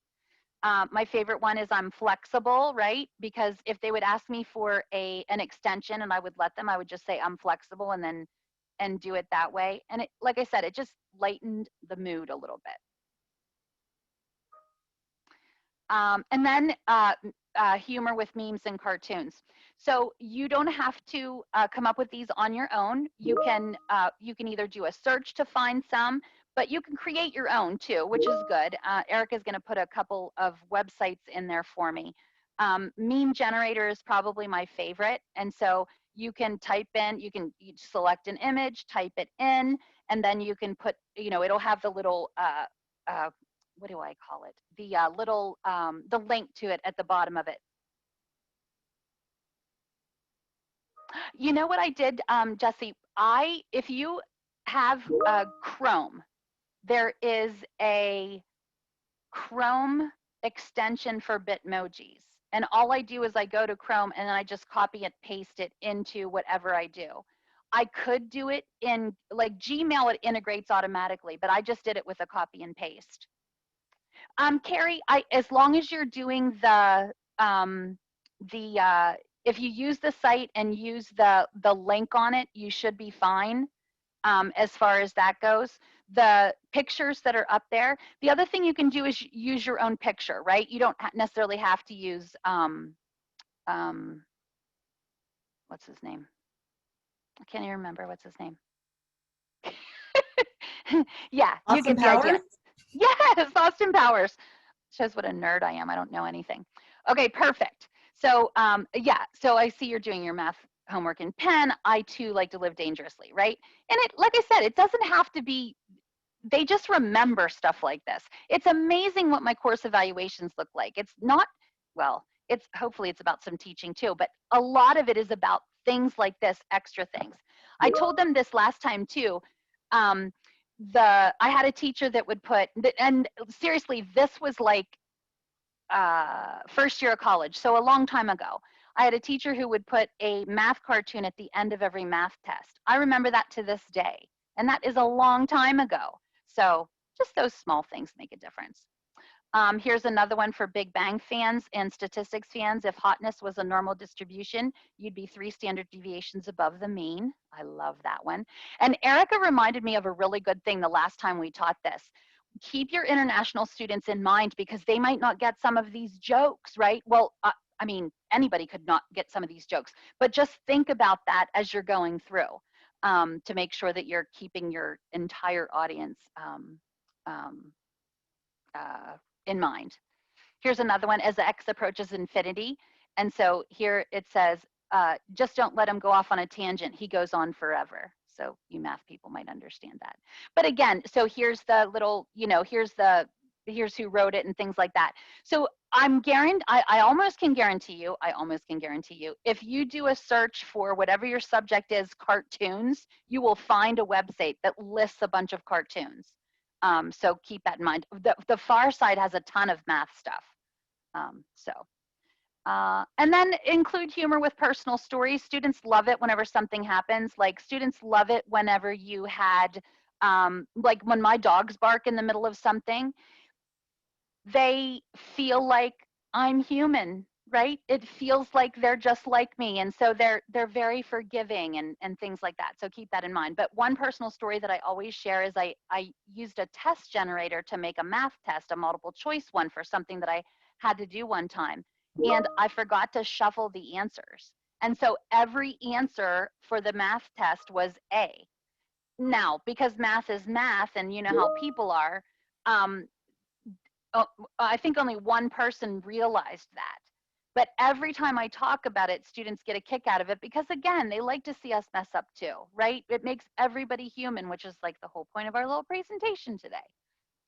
My favorite one is I'm flexible, right? Because if they would ask me for an extension and I would let them, I would just say I'm flexible and do it that way. And it, like I said, it just lightened the mood a little bit. And then humor with memes and cartoons. So you don't have to come up with these on your own. You can either do a search to find some, but you can create your own too, which is good. Erica's going to put a couple of websites in there for me. Meme generator is probably my favorite, and so you can type in, you select an image, type it in, and then you can put, you know, it'll have the little what do I call it? The little, the link to it at the bottom of it. You know what I did, Jesse? If you have Chrome, there is a Chrome extension for Bitmojis. And all I do is I go to Chrome and I just copy and paste it into whatever I do. I could do it in, like Gmail, it integrates automatically, but I just did it with a copy and paste. Carrie, as long as you're doing if you use the site and use the link on it, you should be fine as far as that goes. The pictures that are up there, the other thing you can do is use your own picture, right? You don't necessarily have to use, what's his name? I can't even remember what's his name. Yeah, you get the idea. Yes, Austin Powers. Shows what a nerd I am. I don't know anything. Okay, perfect. So yeah, so I see you're doing your math homework in pen. I too like to live dangerously, right? And it, like I said, it doesn't have to be, they just remember stuff like this. It's amazing what my course evaluations look like. It's not, well, it's hopefully it's about some teaching too, but a lot of it is about things like this, extra things. I told them this last time too. I had a teacher that would put, and seriously, this was like first year of college, so a long time ago. I had a teacher who would put a math cartoon at the end of every math test. I remember that to this day, and that is a long time ago. So just those small things make a difference. Here's another one for Big Bang fans and statistics fans. If hotness was a normal distribution, you'd be 3 standard deviations above the mean. I love that one. And Erica reminded me of a really good thing the last time we taught this. Keep your international students in mind because they might not get some of these jokes, right? Well, I mean, anybody could not get some of these jokes, but just think about that as you're going through to make sure that you're keeping your entire audience in mind. Here's another one, as X approaches infinity. And so here it says, just don't let him go off on a tangent. He goes on forever. So you math people might understand that. But again, so here's the little, you know, here's the here's who wrote it and things like that. So I almost can guarantee you, if you do a search for whatever your subject is, cartoons, you will find a website that lists a bunch of cartoons. So keep that in mind. The far side has a ton of math stuff. And then include humor with personal stories. Students love it whenever something happens. Like students love it whenever you had, like when my dogs bark in the middle of something, they feel like I'm human, right? It feels like they're just like me. And so they're very forgiving and things like that. So keep that in mind. But one personal story that I always share is I used a test generator to make a math test, a multiple choice one for something that I had to do one time. And I forgot to shuffle the answers. And so every answer for the math test was A. Now, because math is math and you know how people are, I think only one person realized that. But every time I talk about it, students get a kick out of it because, again, they like to see us mess up too, right? It makes everybody human, which is like the whole point of our little presentation today.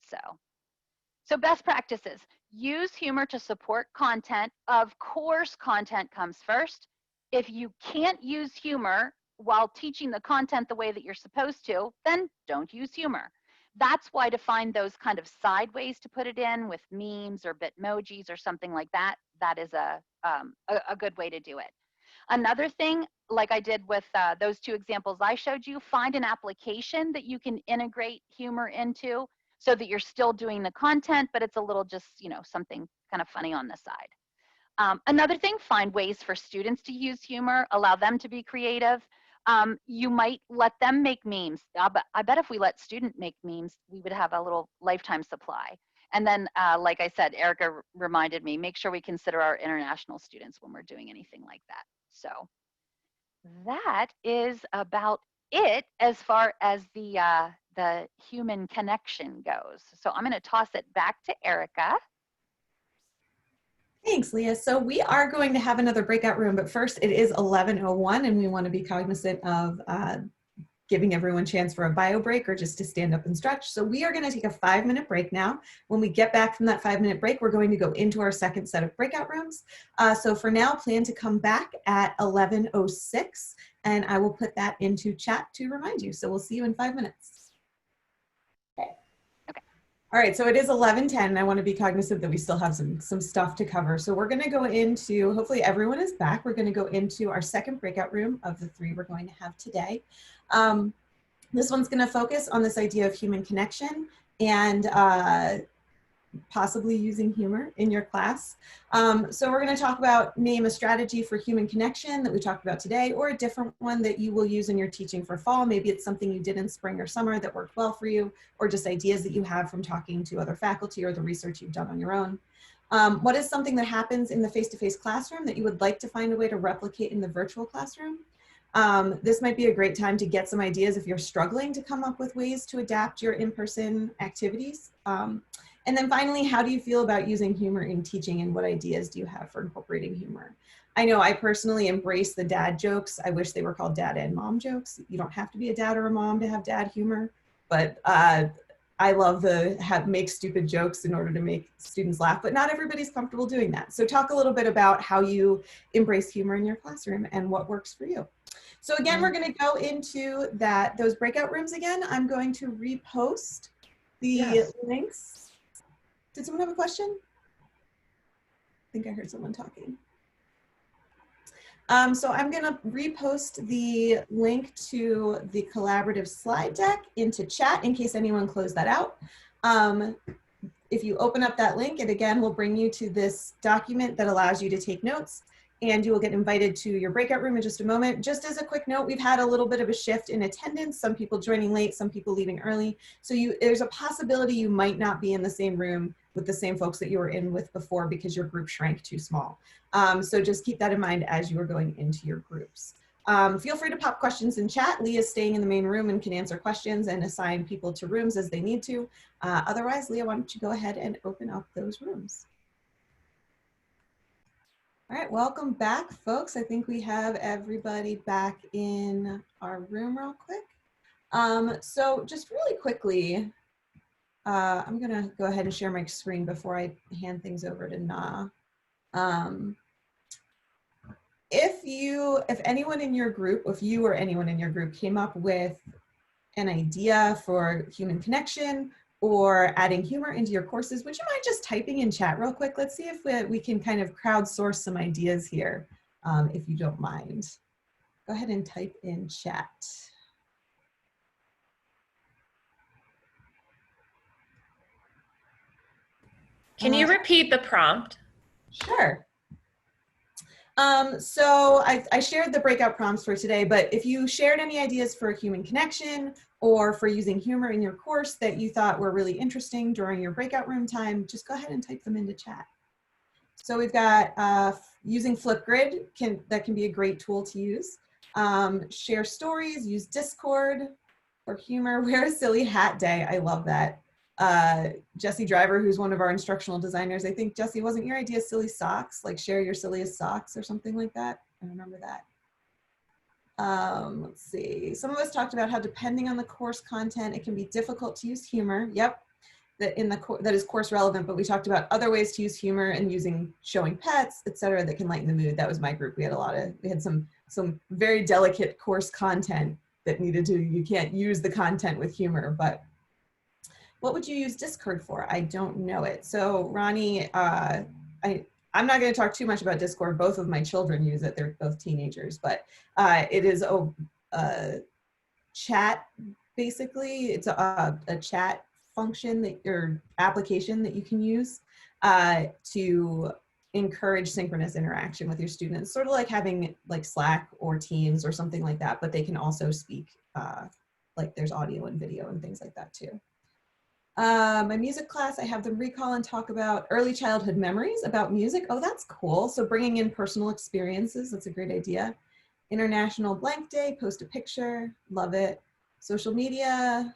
So best practices. Use humor to support content. Of course, content comes first. If you can't use humor while teaching the content the way that you're supposed to, then don't use humor. That's why to find those kind of sideways to put it in with memes or bitmojis or something like that, that is a good way to do it. Another thing, like I did with those two examples I showed you, find an application that you can integrate humor into so that you're still doing the content, but it's a little just, you know, something kind of funny on the side. Another thing, find ways for students to use humor, allow them to be creative. You might let them make memes. I bet if we let students make memes, we would have a little lifetime supply. And then, like I said, Erica reminded me, make sure we consider our international students when we're doing anything like that. So that is about it as far as the human connection goes. So I'm going to toss it back to Erica. Thanks, Leah. So we are going to have another breakout room, but first it is 11:01 and we want to be cognizant of giving everyone a chance for a bio break or just to stand up and stretch. So we are going to take a 5-minute break now. When we get back from that 5-minute break, we're going to go into our second set of breakout rooms. So for now, plan to come back at 11:06 and I will put that into chat to remind you. So we'll see you in 5 minutes. Okay. All right, so it is 11:10 and I want to be cognizant that we still have some stuff to cover. So we're going to go into, hopefully everyone is back. We're going to go into our second breakout room of the 3 we're going to have today. This one's going to focus on this idea of human connection and possibly using humor in your class. So we're going to talk about name a strategy for human connection that we talked about today, or a different one that you will use in your teaching for fall. Maybe it's something you did in spring or summer that worked well for you, or just ideas that you have from talking to other faculty or the research you've done on your own. What is something that happens in the face-to-face classroom that you would like to find a way to replicate in the virtual classroom? This might be a great time to get some ideas if you're struggling to come up with ways to adapt your in-person activities. And then finally, how do you feel about using humor in teaching and what ideas do you have for incorporating humor? I know I personally embrace the dad jokes. I wish they were called dad and mom jokes. You don't have to be a dad or a mom to have dad humor, but I love the make stupid jokes in order to make students laugh, but not everybody's comfortable doing that. So talk a little bit about how you embrace humor in your classroom and what works for you. So again, we're going to go into those breakout rooms again. I'm going to repost the links. Did someone have a question? I think I heard someone talking. So I'm going to repost the link to the collaborative slide deck into chat in case anyone closed that out. If you open up that link, it again will bring you to this document that allows you to take notes, and you will get invited to your breakout room in just a moment. Just as a quick note, we've had a little bit of a shift in attendance, some people joining late, some people leaving early. So there's a possibility you might not be in the same room with the same folks that you were in with before because your group shrank too small. So just keep that in mind as you are going into your groups. Feel free to pop questions in chat. Leah is staying in the main room and can answer questions and assign people to rooms as they need to. Otherwise, Leah, why don't you go ahead and open up those rooms? All right, welcome back, folks. I think we have everybody back in our room real quick. So just really quickly, I'm gonna go ahead and share my screen before I hand things over to Na. If anyone in your group, if you or anyone in your group came up with an idea for human connection or adding humor into your courses, would you mind just typing in chat real quick? Let's see if we can kind of crowdsource some ideas here, if you don't mind. Go ahead and type in chat. Can you repeat the prompt? Sure. So I shared the breakout prompts for today, but if you shared any ideas for human connection or for using humor in your course that you thought were really interesting during your breakout room time, just go ahead and type them into chat. So we've got using Flipgrid, that can be a great tool to use. Share stories, use Discord for humor, wear a silly hat day. I love that. Jesse Driver, who's one of our instructional designers, I think, Jesse, wasn't your idea silly socks? Like share your silliest socks or something like that? I remember that. Let's see. Some of us talked about how depending on the course content, it can be difficult to use humor. Yep, that is course relevant, but we talked about other ways to use humor and showing pets, etc., that can lighten the mood. That was my group. We had some very delicate course content that you can't use the content with humor, but what would you use Discord for? I don't know it. So Ronnie, I'm not going to talk too much about Discord. Both of my children use it. They're both teenagers, but it is a chat, basically. It's a chat function or application that you can use to encourage synchronous interaction with your students, sort of like having like Slack or Teams or something like that, but they can also speak, like there's audio and video and things like that too. My music class, I have them recall and talk about early childhood memories about music. Oh, that's cool. So bringing in personal experiences, that's a great idea. International Blank Day, post a picture, love it. Social media,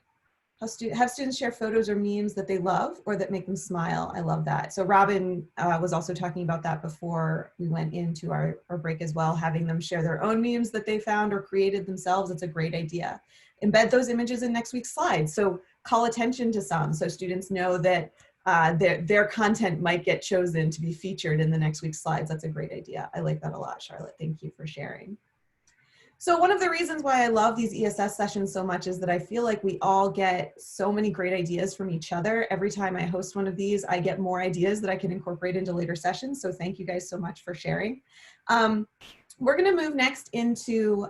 have students share photos or memes that they love or that make them smile. I love that. So Robin was also talking about that before we went into our break as well, having them share their own memes that they found or created themselves. It's a great idea. Embed those images in next week's slides. So call attention to some so students know that their content might get chosen to be featured in the next week's slides. That's a great idea. I like that a lot, Charlotte. Thank you for sharing. So one of the reasons why I love these ESS sessions so much is that I feel like we all get so many great ideas from each other. Every time I host one of these, I get more ideas that I can incorporate into later sessions. So thank you guys so much for sharing. We're going to move next into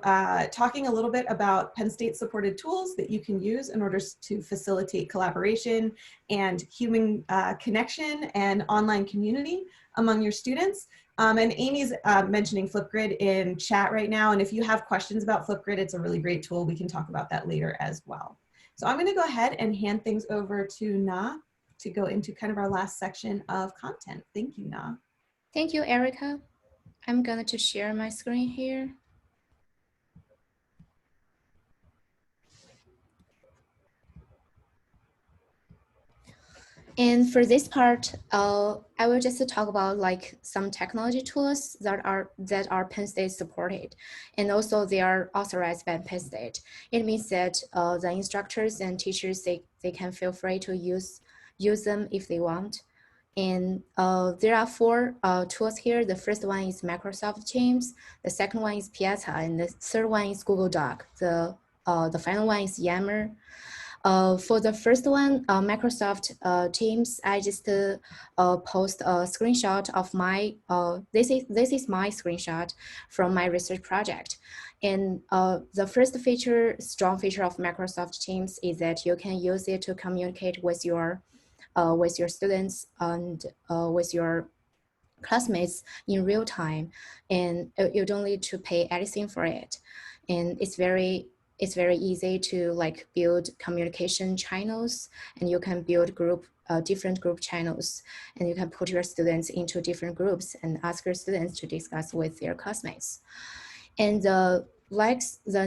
talking a little bit about Penn State supported tools that you can use in order to facilitate collaboration and human connection and online community among your students. And Amy's mentioning Flipgrid in chat right now. And if you have questions about Flipgrid, it's a really great tool. We can talk about that later as well. So I'm going to go ahead and hand things over to Na to go into kind of our last section of content. Thank you, Na. Thank you, Erica. I'm going to share my screen here. And for this part, I will just talk about like some technology tools that are Penn State supported, and also they are authorized by Penn State. It means that the instructors and teachers they can feel free to use them if they want. And there are 4 tools here. The first one is Microsoft Teams. The second one is Pieta, and the third one is Google Doc. The final one is Yammer. For the first one, Microsoft Teams, I just post a screenshot of my, this is my screenshot from my research project. And the first strong feature of Microsoft Teams is that you can use it to communicate with your students and with your classmates in real time, and you don't need to pay anything for it. And it's very easy to like build communication channels, and you can build different group channels, and you can put your students into different groups and ask your students to discuss with their classmates. And the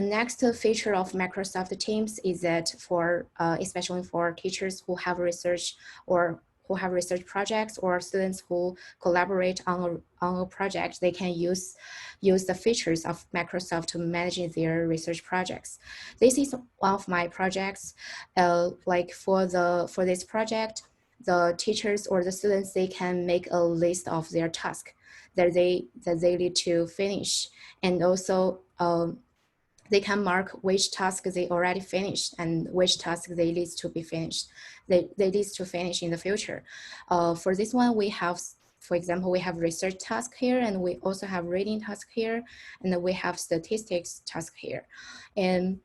next feature of Microsoft Teams is that for especially for teachers who have research or who have research projects or students who collaborate on a project, they can use the features of Microsoft to manage their research projects. This is one of my projects. Like for this project, the teachers or the students, they can make a list of their tasks that they need to finish, and also they can mark which task they already finished and which task they need to be finished. They need to finish in the future. For this one, we have, for example, we have research task here, and we also have reading task here, and then we have statistics task here. And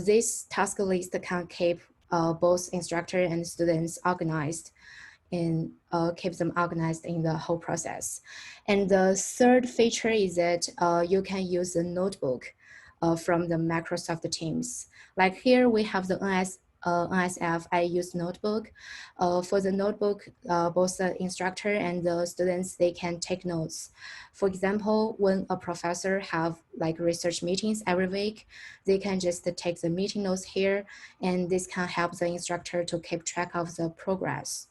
this task list can keep both instructor and students organized, and keep them organized in the whole process. And the third feature is that you can use a notebook from the Microsoft Teams. Like here we have the NSF I use notebook. For the notebook, both the instructor and the students, they can take notes. For example, when a professor have like research meetings every week, they can just take the meeting notes here, and this can help the instructor to keep track of the progress.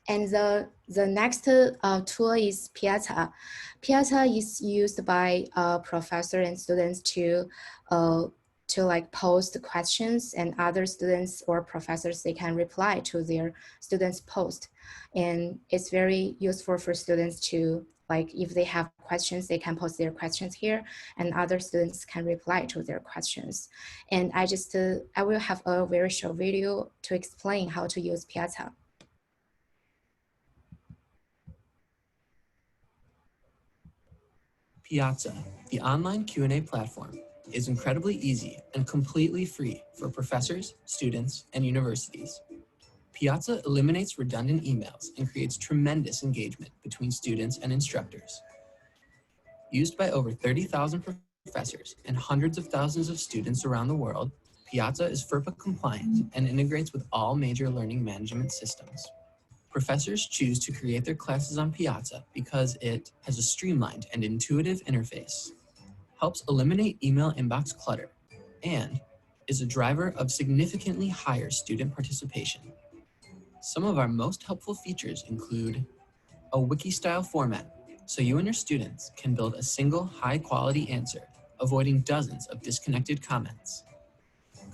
And the next tool is Piazza. Piazza is used by professor and students to like post questions, and other students or professors, they can reply to their students' post. And it's very useful for students to, like, if they have questions, they can post their questions here, and other students can reply to their questions. And I will have a very short video to explain how to use Piazza. Piazza, the online Q&A platform, is incredibly easy and completely free for professors, students, and universities. Piazza eliminates redundant emails and creates tremendous engagement between students and instructors. Used by over 30,000 professors and hundreds of thousands of students around the world, Piazza is FERPA compliant and integrates with all major learning management systems. Professors choose to create their classes on Piazza because it has a streamlined and intuitive interface, helps eliminate email inbox clutter, and is a driver of significantly higher student participation. Some of our most helpful features include a wiki-style format, so you and your students can build a single high-quality answer, avoiding dozens of disconnected comments.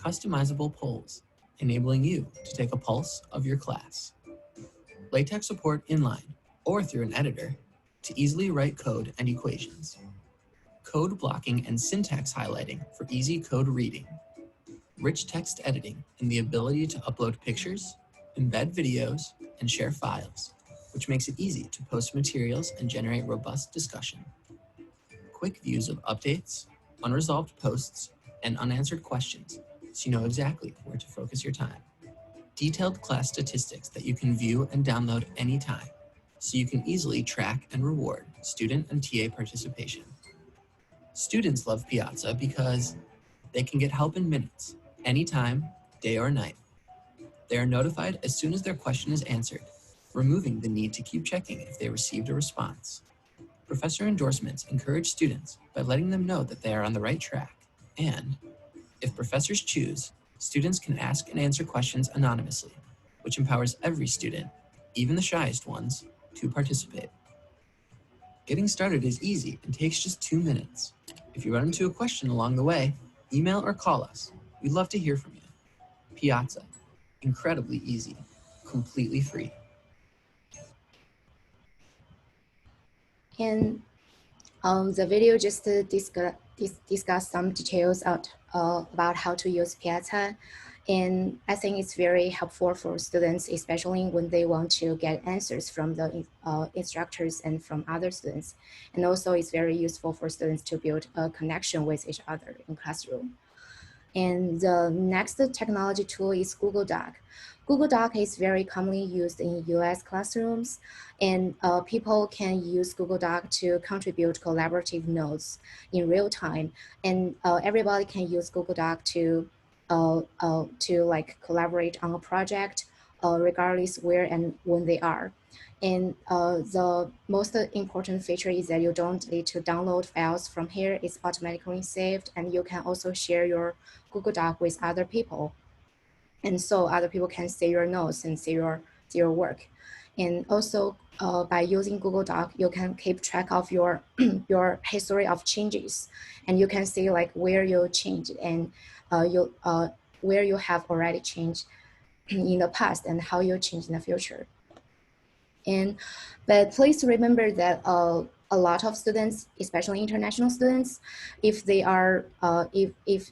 Customizable polls, enabling you to take a pulse of your class. LaTeX support inline or through an editor to easily write code and equations. Code blocking and syntax highlighting for easy code reading. Rich text editing and the ability to upload pictures, embed videos, and share files, which makes it easy to post materials and generate robust discussion. Quick views of updates, unresolved posts, and unanswered questions, so you know exactly where to focus your time. Detailed class statistics that you can view and download anytime, so you can easily track and reward student and TA participation. Students love Piazza because they can get help in minutes, anytime, day or night. They are notified as soon as their question is answered, removing the need to keep checking if they received a response. Professor endorsements encourage students by letting them know that they are on the right track, and if professors choose, students can ask and answer questions anonymously, which empowers every student, even the shyest ones, to participate. Getting started is easy and takes just 2 minutes. If you run into a question along the way, email or call us. We'd love to hear from you. Piazza, incredibly easy, completely free. And the video just discuss some details about how to use Piazza. And I think it's very helpful for students, especially when they want to get answers from the instructors and from other students. And also it's very useful for students to build a connection with each other in classroom. And the next technology tool is Google Doc. Google Doc is very commonly used in US classrooms, and people can use Google Doc to contribute collaborative notes in real time. And everybody can use Google Doc to like collaborate on a project, regardless where and when they are. And the most important feature is that you don't need to download files from here. It's automatically saved, and you can also share your Google Doc with other people. And so other people can see your notes and see your work. And also by using Google Doc, you can keep track of your your history of changes, and you can see like where you changed and where you have already changed in the past and how you change in the future. And but please remember that a lot of students, especially international students, if they are if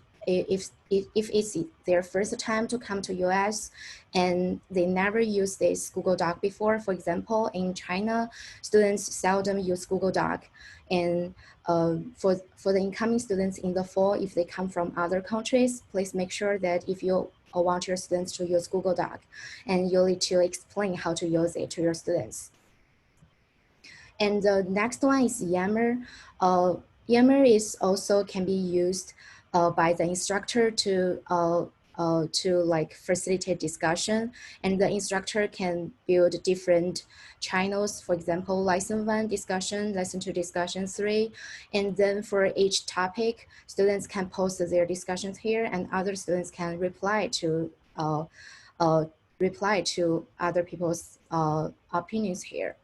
it's their first time to come to US and they never use this Google Doc before, for example, in China, students seldom use Google Doc. And for the incoming students in the fall, if they come from other countries, please make sure that if you want your students to use Google Doc, and you need to explain how to use it to your students. And the next one is Yammer. Yammer is also can be used by the instructor to like facilitate discussion, and the instructor can build different channels. For example, lesson 1 discussion, lesson 2 discussion 3, and then for each topic, students can post their discussions here, and other students can reply to other people's opinions here.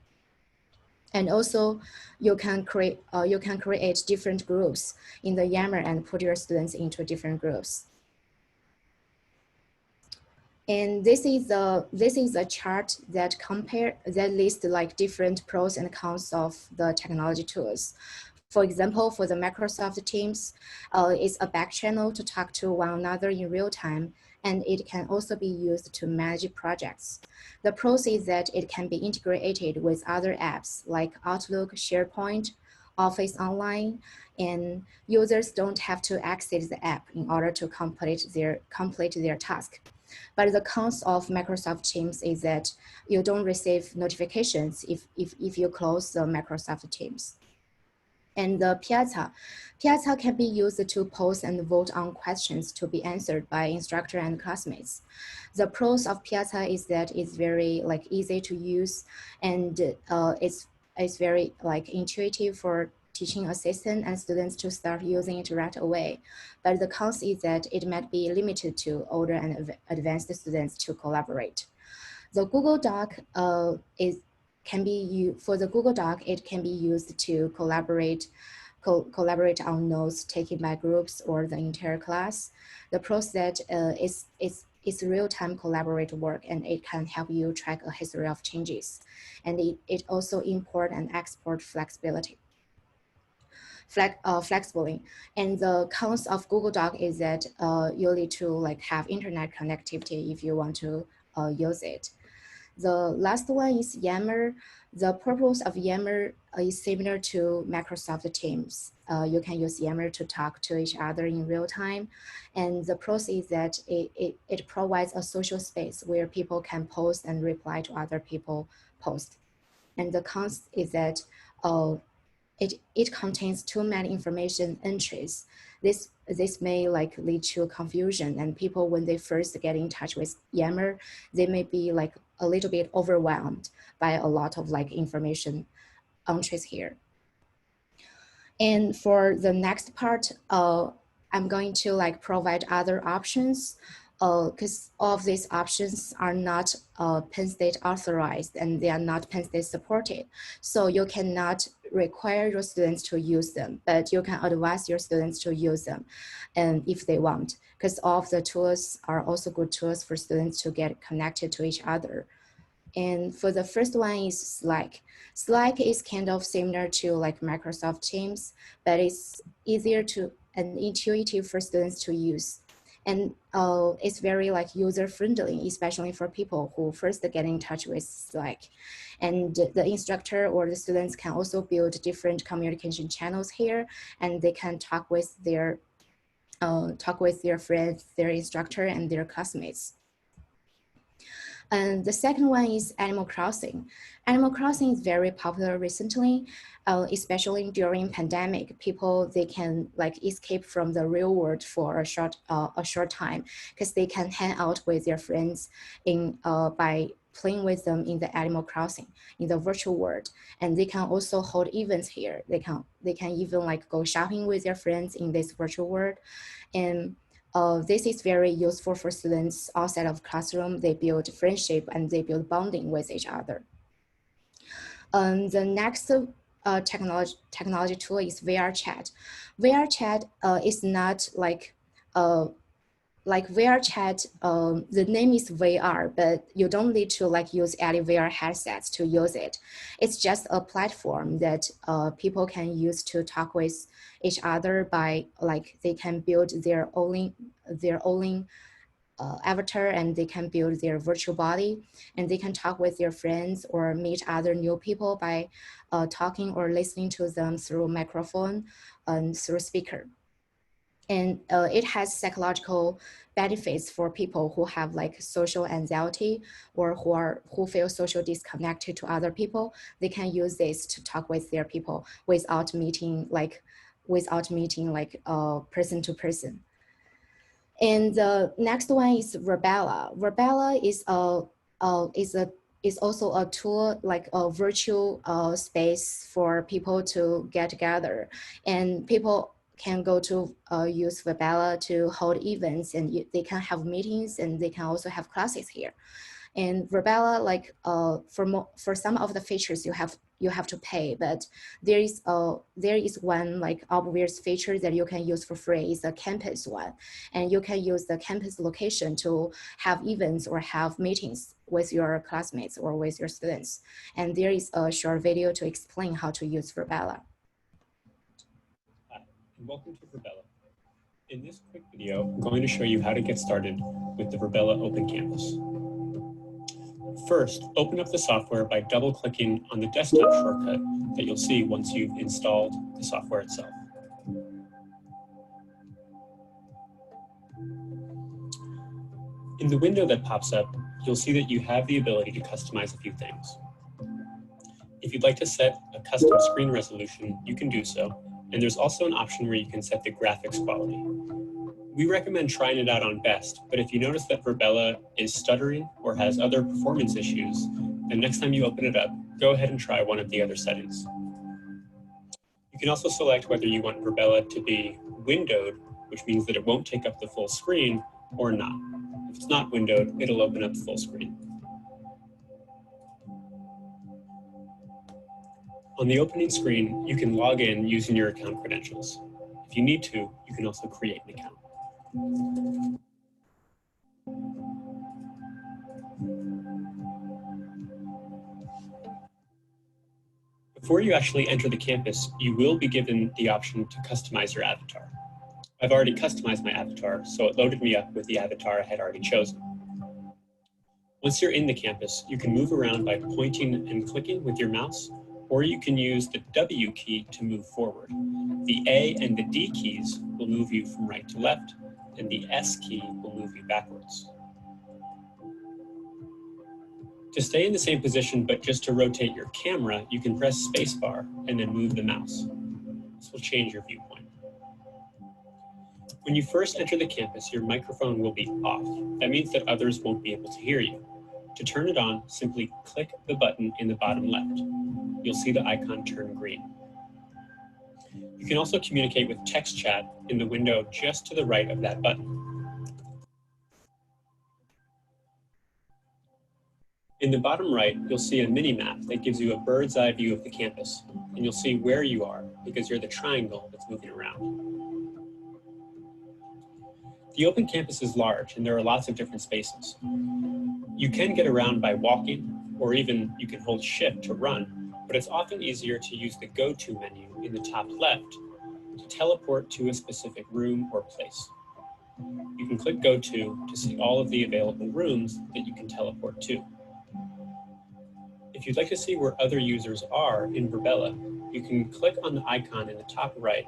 And also, you can create different groups in the Yammer and put your students into different groups. And this is a chart that lists like different pros and cons of the technology tools. For example, for the Microsoft Teams, it's a back channel to talk to one another in real time, and it can also be used to manage projects. The pros is that it can be integrated with other apps like Outlook, SharePoint, Office Online, and users don't have to access the app in order to complete their task. But the cons of Microsoft Teams is that you don't receive notifications if you close the Microsoft Teams. And the Piazza can be used to post and vote on questions to be answered by instructor and classmates. The pros of Piazza is that it's very like easy to use, and it's very like intuitive for teaching assistant and students to start using it right away. But the cons is that it might be limited to older and advanced students to collaborate. The Google Doc for the Google Doc, it can be used to collaborate on notes taken by groups or the entire class. The process is real-time collaborative work, and it can help you track a history of changes. And it also import and export flexibly. And the cons of Google Doc is that you need to like have internet connectivity if you want to use it. The last one is Yammer. The purpose of Yammer is similar to Microsoft Teams. You can use Yammer to talk to each other in real time. And the pros is that it provides a social space where people can post and reply to other people post. And the cons is that it contains too many information entries. This may like lead to confusion, and people, when they first get in touch with Yammer, they may be like a little bit overwhelmed by a lot of like information entries here. And for the next part, I'm going to like provide other options because all of these options are not Penn State authorized, and they are not Penn State supported. So you cannot require your students to use them, but you can advise your students to use them if they want, because all of the tools are also good tools for students to get connected to each other. And for the first one is Slack. Slack is kind of similar to like Microsoft Teams, but it's easier to and intuitive for students to use. And it's very like user friendly, especially for people who first get in touch with Slack. And the instructor or the students can also build different communication channels here, and they can talk with their friends, their instructor, and their classmates. And the second one is Animal Crossing. Animal Crossing is very popular recently, especially during pandemic. People, they can like escape from the real world for a short time, because they can hang out with their friends by playing with them in the Animal Crossing in the virtual world. And they can also hold events here. They can even like go shopping with their friends in this virtual world. And this is very useful for students outside of classroom. They build friendship and they build bonding with each other. The next technology tool is VR chat. VR chat is not like VR chat, the name is VR, but you don't need to like use any VR headsets to use it. It's just a platform that people can use to talk with each other by like they can build their own avatar, and they can build their virtual body, and they can talk with their friends or meet other new people by talking or listening to them through microphone and through speaker. And it has psychological benefits for people who have like social anxiety or who feel social disconnected to other people. They can use this to talk with their people without meeting person to person. And the next one is Verbella. Verbella is also a tool, like a virtual space for people to get together, and people can go to use Verbella to hold events, and they can have meetings, and they can also have classes here. And Verbella, like for some of the features you have to pay, but there is one like obvious feature that you can use for free, is the campus one, and you can use the campus location to have events or have meetings with your classmates or with your students. And there is a short video to explain how to use Verbella. Hi, and welcome to Verbella. In this quick video, I'm going to show you how to get started with the Verbella Open Campus. First, open up the software by double-clicking on the desktop shortcut that you'll see once you've installed the software itself. In the window that pops up, you'll see that you have the ability to customize a few things. If you'd like to set a custom screen resolution, you can do so, and there's also an option where you can set the graphics quality. We recommend trying it out on best, but if you notice that Verbella is stuttering or has other performance issues, then next time you open it up, go ahead and try one of the other settings. You can also select whether you want Verbella to be windowed, which means that it won't take up the full screen, or not. If it's not windowed, it'll open up the full screen. On the opening screen, you can log in using your account credentials. If you need to, you can also create an account. Before you actually enter the campus, you will be given the option to customize your avatar. I've already customized my avatar, so it loaded me up with the avatar I had already chosen. Once you're in the campus, you can move around by pointing and clicking with your mouse, or you can use the W key to move forward. The A and the D keys will move you from right to left, and the S key will move you backwards. To stay in the same position, but just to rotate your camera, you can press spacebar and then move the mouse. This will change your viewpoint. When you first enter the campus, your microphone will be off. That means that others won't be able to hear you. To turn it on, simply click the button in the bottom left. You'll see the icon turn green. You can also communicate with text chat in the window just to the right of that button. In the bottom right, you'll see a mini-map that gives you a bird's eye view of the campus, and you'll see where you are because you're the triangle that's moving around. The open campus is large, and there are lots of different spaces. You can get around by walking, or even you can hold Shift to run, but it's often easier to use the Go-To menu in the top left to teleport to a specific room or place. You can click Go-To to see all of the available rooms that you can teleport to. If you'd like to see where other users are in Verbella, you can click on the icon in the top right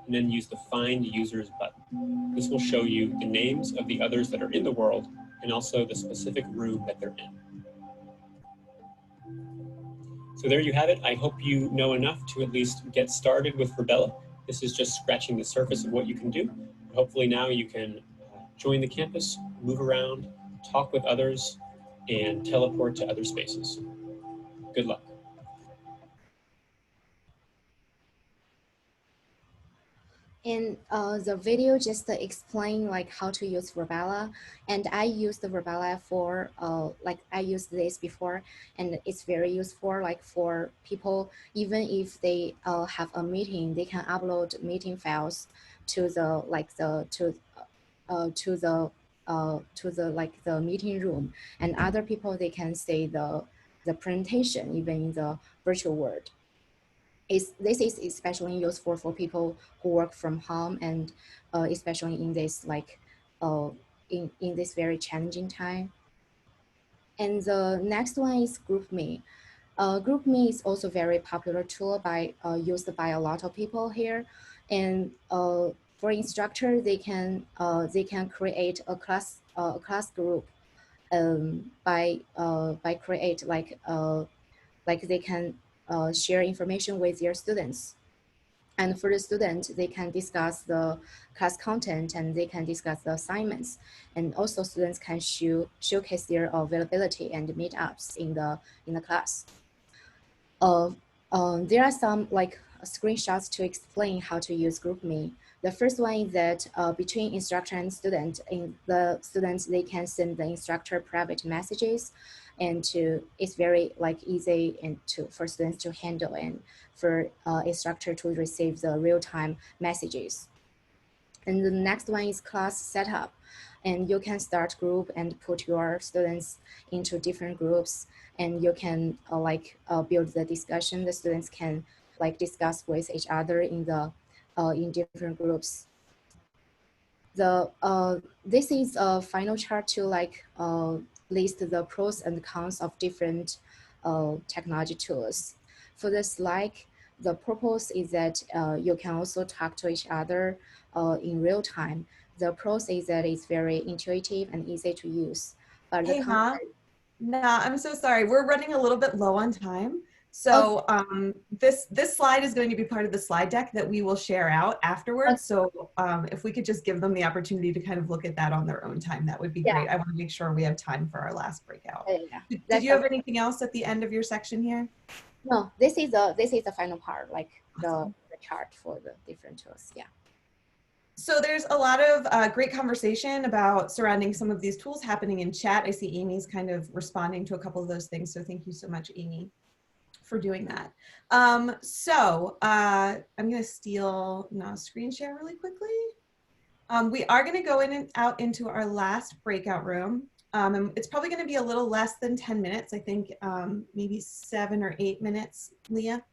and then use the Find Users button. This will show you the names of the others that are in the world and also the specific room that they're in. So there you have it. I hope you know enough to at least get started with Verbella. This is just scratching the surface of what you can do. Hopefully now you can join the campus, move around, talk with others, and teleport to other spaces. Good luck. In the video, just to explain like how to use Verbella, and I used the Verbella for like I used this before, and it's very useful like for people, even if they have a meeting, they can upload meeting files to the like the to the like the meeting room, and other people they can see the presentation even in the virtual world. This is especially useful for people who work from home, and especially in this like in this very challenging time. And the next one is GroupMe. GroupMe is also very popular tool used by a lot of people here. And for instructor, they can create a class group by create like they can share information with their students. And for the student, they can discuss the class content and they can discuss the assignments. And also students can showcase their availability and meetups in the class. There are some like screenshots to explain how to use GroupMe. The first one is that between instructor and student, the students, they can send the instructor private messages, and it's very like easy and for students to handle, and for instructor to receive the real-time messages. And the next one is class setup. And you can start group and put your students into different groups, and you can build the discussion. The students can like discuss with each other in different groups. This is a final chart to list the pros and cons of different technology tools. For the slide, the purpose is that you can also talk to each other in real time. The pros is that it's very intuitive and easy to use. But Hey, nah, I'm so sorry. We're running a little bit low on time. So this slide is going to be part of the slide deck that we will share out afterwards. So if we could just give them the opportunity to kind of look at that on their own time, that would be great. I want to make sure we have time for our last breakout. Did you have anything else at the end of your section here? No, this is the final part, like the chart for the different tools. Yeah. So there's a lot of great conversation about surrounding some of these tools happening in chat. I see Amy's kind of responding to a couple of those things. So thank you so much, Amy, for doing that. I'm going to steal screen share really quickly. We are going to go in and out into our last breakout room. And it's probably going to be a little less than 10 minutes. I think maybe 7 or 8 minutes, Leah,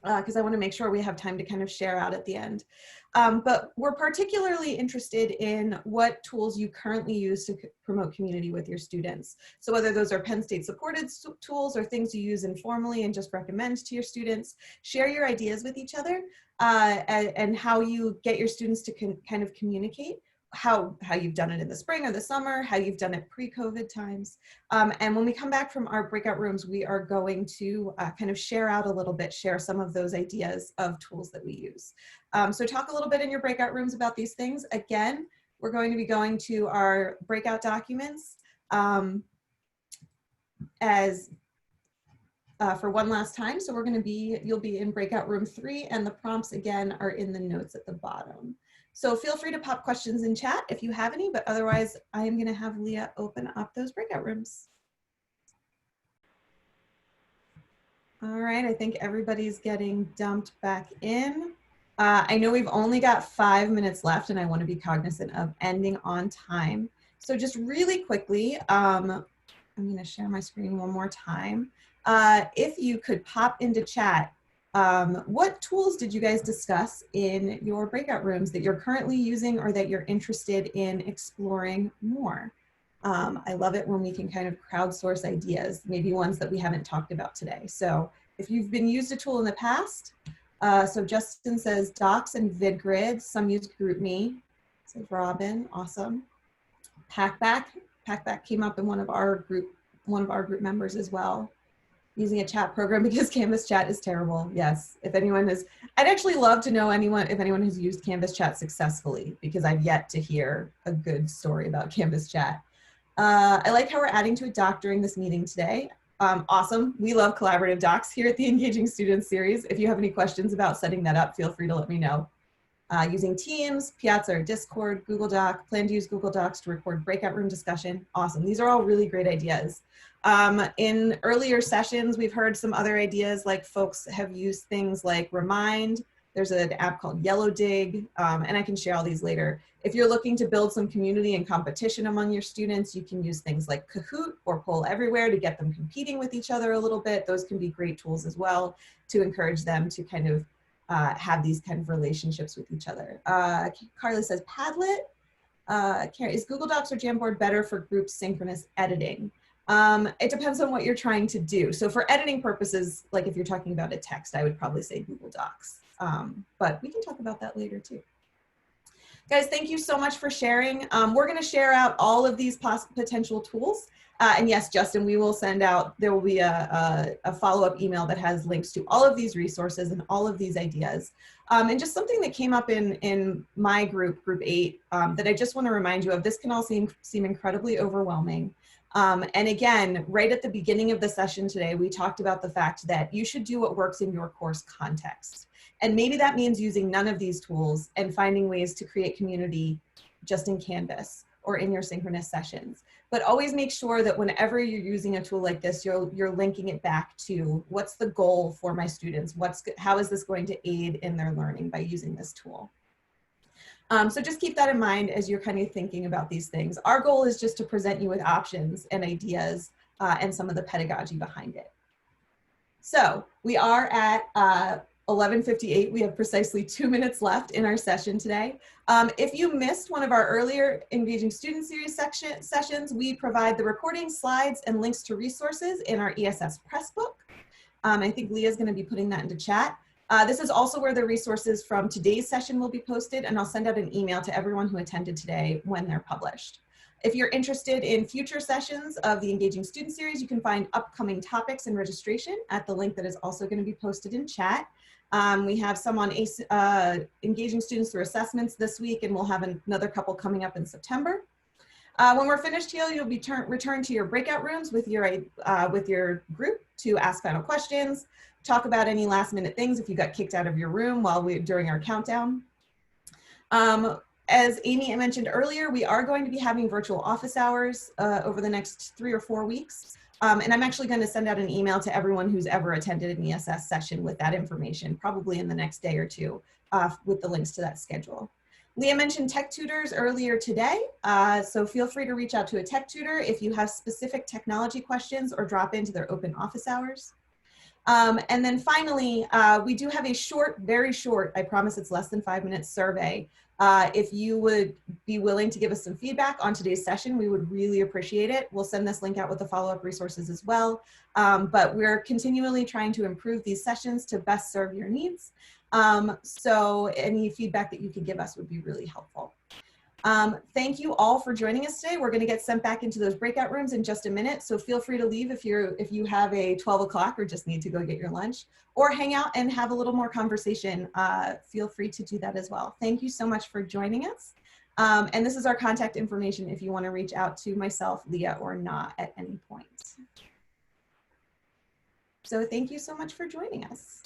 because I want to make sure we have time to kind of share out at the end. But we're particularly interested in what tools you currently use to promote community with your students. So whether those are Penn State supported tools or things you use informally and just recommend to your students, share your ideas with each other and how you get your students to kind of communicate. How you've done it in the spring or the summer, how you've done it pre-COVID times. And when we come back from our breakout rooms, we are going to kind of share out a little bit, share some of those ideas of tools that we use. So talk a little bit in your breakout rooms about these things. Again, we're going to be going to our breakout documents for one last time. So you'll be in breakout room 3, and the prompts again are in the notes at the bottom. So feel free to pop questions in chat if you have any, but otherwise I am going to have Leah open up those breakout rooms. All right, I think everybody's getting dumped back in. I know we've only got 5 minutes left, and I want to be cognizant of ending on time. So just really quickly, I'm going to share my screen one more time. If you could pop into chat, what tools did you guys discuss in your breakout rooms that you're currently using or that you're interested in exploring more? I love it when we can kind of crowdsource ideas, maybe ones that we haven't talked about today. So if you've been used a tool in the past, so Justin says Docs and VidGrid, some use GroupMe, says Robin, awesome. Packback came up in one of our group members as well. Using a chat program because Canvas chat is terrible. Yes, if anyone has, I'd actually love to know if anyone has used Canvas chat successfully, because I've yet to hear a good story about Canvas chat. I like how we're adding to a doc during this meeting today. Awesome. We love collaborative docs here at the Engaging Students series. If you have any questions about setting that up, feel free to let me know. using Teams, Piazza or Discord, Google Doc, plan to use Google Docs to record breakout room discussion. Awesome. These are all really great ideas. In earlier sessions, we've heard some other ideas, like folks have used things like Remind. There's an app called Yellow Dig, and I can share all these later. If you're looking to build some community and competition among your students, you can use things like Kahoot or Poll Everywhere to get them competing with each other a little bit. Those can be great tools as well to encourage them to kind of have these kind of relationships with each other. Carly says Padlet. Is Google Docs or Jamboard better for group synchronous editing? It depends on what you're trying to do. So for editing purposes, like if you're talking about a text, I would probably say Google Docs. But we can talk about that later too. Guys, thank you so much for sharing. We're going to share out all of these potential tools. And yes, Justin, we will send out, there will be a follow-up email that has links to all of these resources and all of these ideas. And just something that came up in my group, Group 8, that I just want to remind you of. This can all seem incredibly overwhelming. And again, right at the beginning of the session today, we talked about the fact that you should do what works in your course context. And maybe that means using none of these tools and finding ways to create community just in Canvas or in your synchronous sessions. But always make sure that whenever you're using a tool like this, you're linking it back to what's the goal for my students? How is this going to aid in their learning by using this tool? So just keep that in mind as you're kind of thinking about these things. Our goal is just to present you with options and ideas and some of the pedagogy behind it. So we are at 11:58. We have precisely 2 minutes left in our session today. If you missed one of our earlier Engaging Student Series sessions, we provide the recording, slides, and links to resources in our ESS Pressbook. I think Leah's going to be putting that into chat. This is also where the resources from today's session will be posted, and I'll send out an email to everyone who attended today when they're published. If you're interested in future sessions of the Engaging Student Series, you can find upcoming topics and registration at the link that is also going to be posted in chat. We have some on engaging students through assessments this week, and we'll have another couple coming up in September. When we're finished here, you'll be returned to your breakout rooms with your group to ask final questions, talk about any last minute things if you got kicked out of your room during our countdown. As Amy mentioned earlier, we are going to be having virtual office hours over the next 3 or 4 weeks. And I'm actually going to send out an email to everyone who's ever attended an ESS session with that information, probably in the next day or two, with the links to that schedule. Leah mentioned tech tutors earlier today, so feel free to reach out to a tech tutor if you have specific technology questions or drop into their open office hours. And then finally, we do have a short, very short, I promise it's less than 5 minutes survey. If you would be willing to give us some feedback on today's session, we would really appreciate it. We'll send this link out with the follow-up resources as well. But we're continually trying to improve these sessions to best serve your needs. So any feedback that you could give us would be really helpful. Thank you all for joining us today. We're going to get sent back into those breakout rooms in just a minute. So feel free to leave if you have a 12 o'clock or just need to go get your lunch, or hang out and have a little more conversation. Feel free to do that as well. Thank you so much for joining us. And this is our contact information if you want to reach out to myself, Leah, or not at any point. So thank you so much for joining us.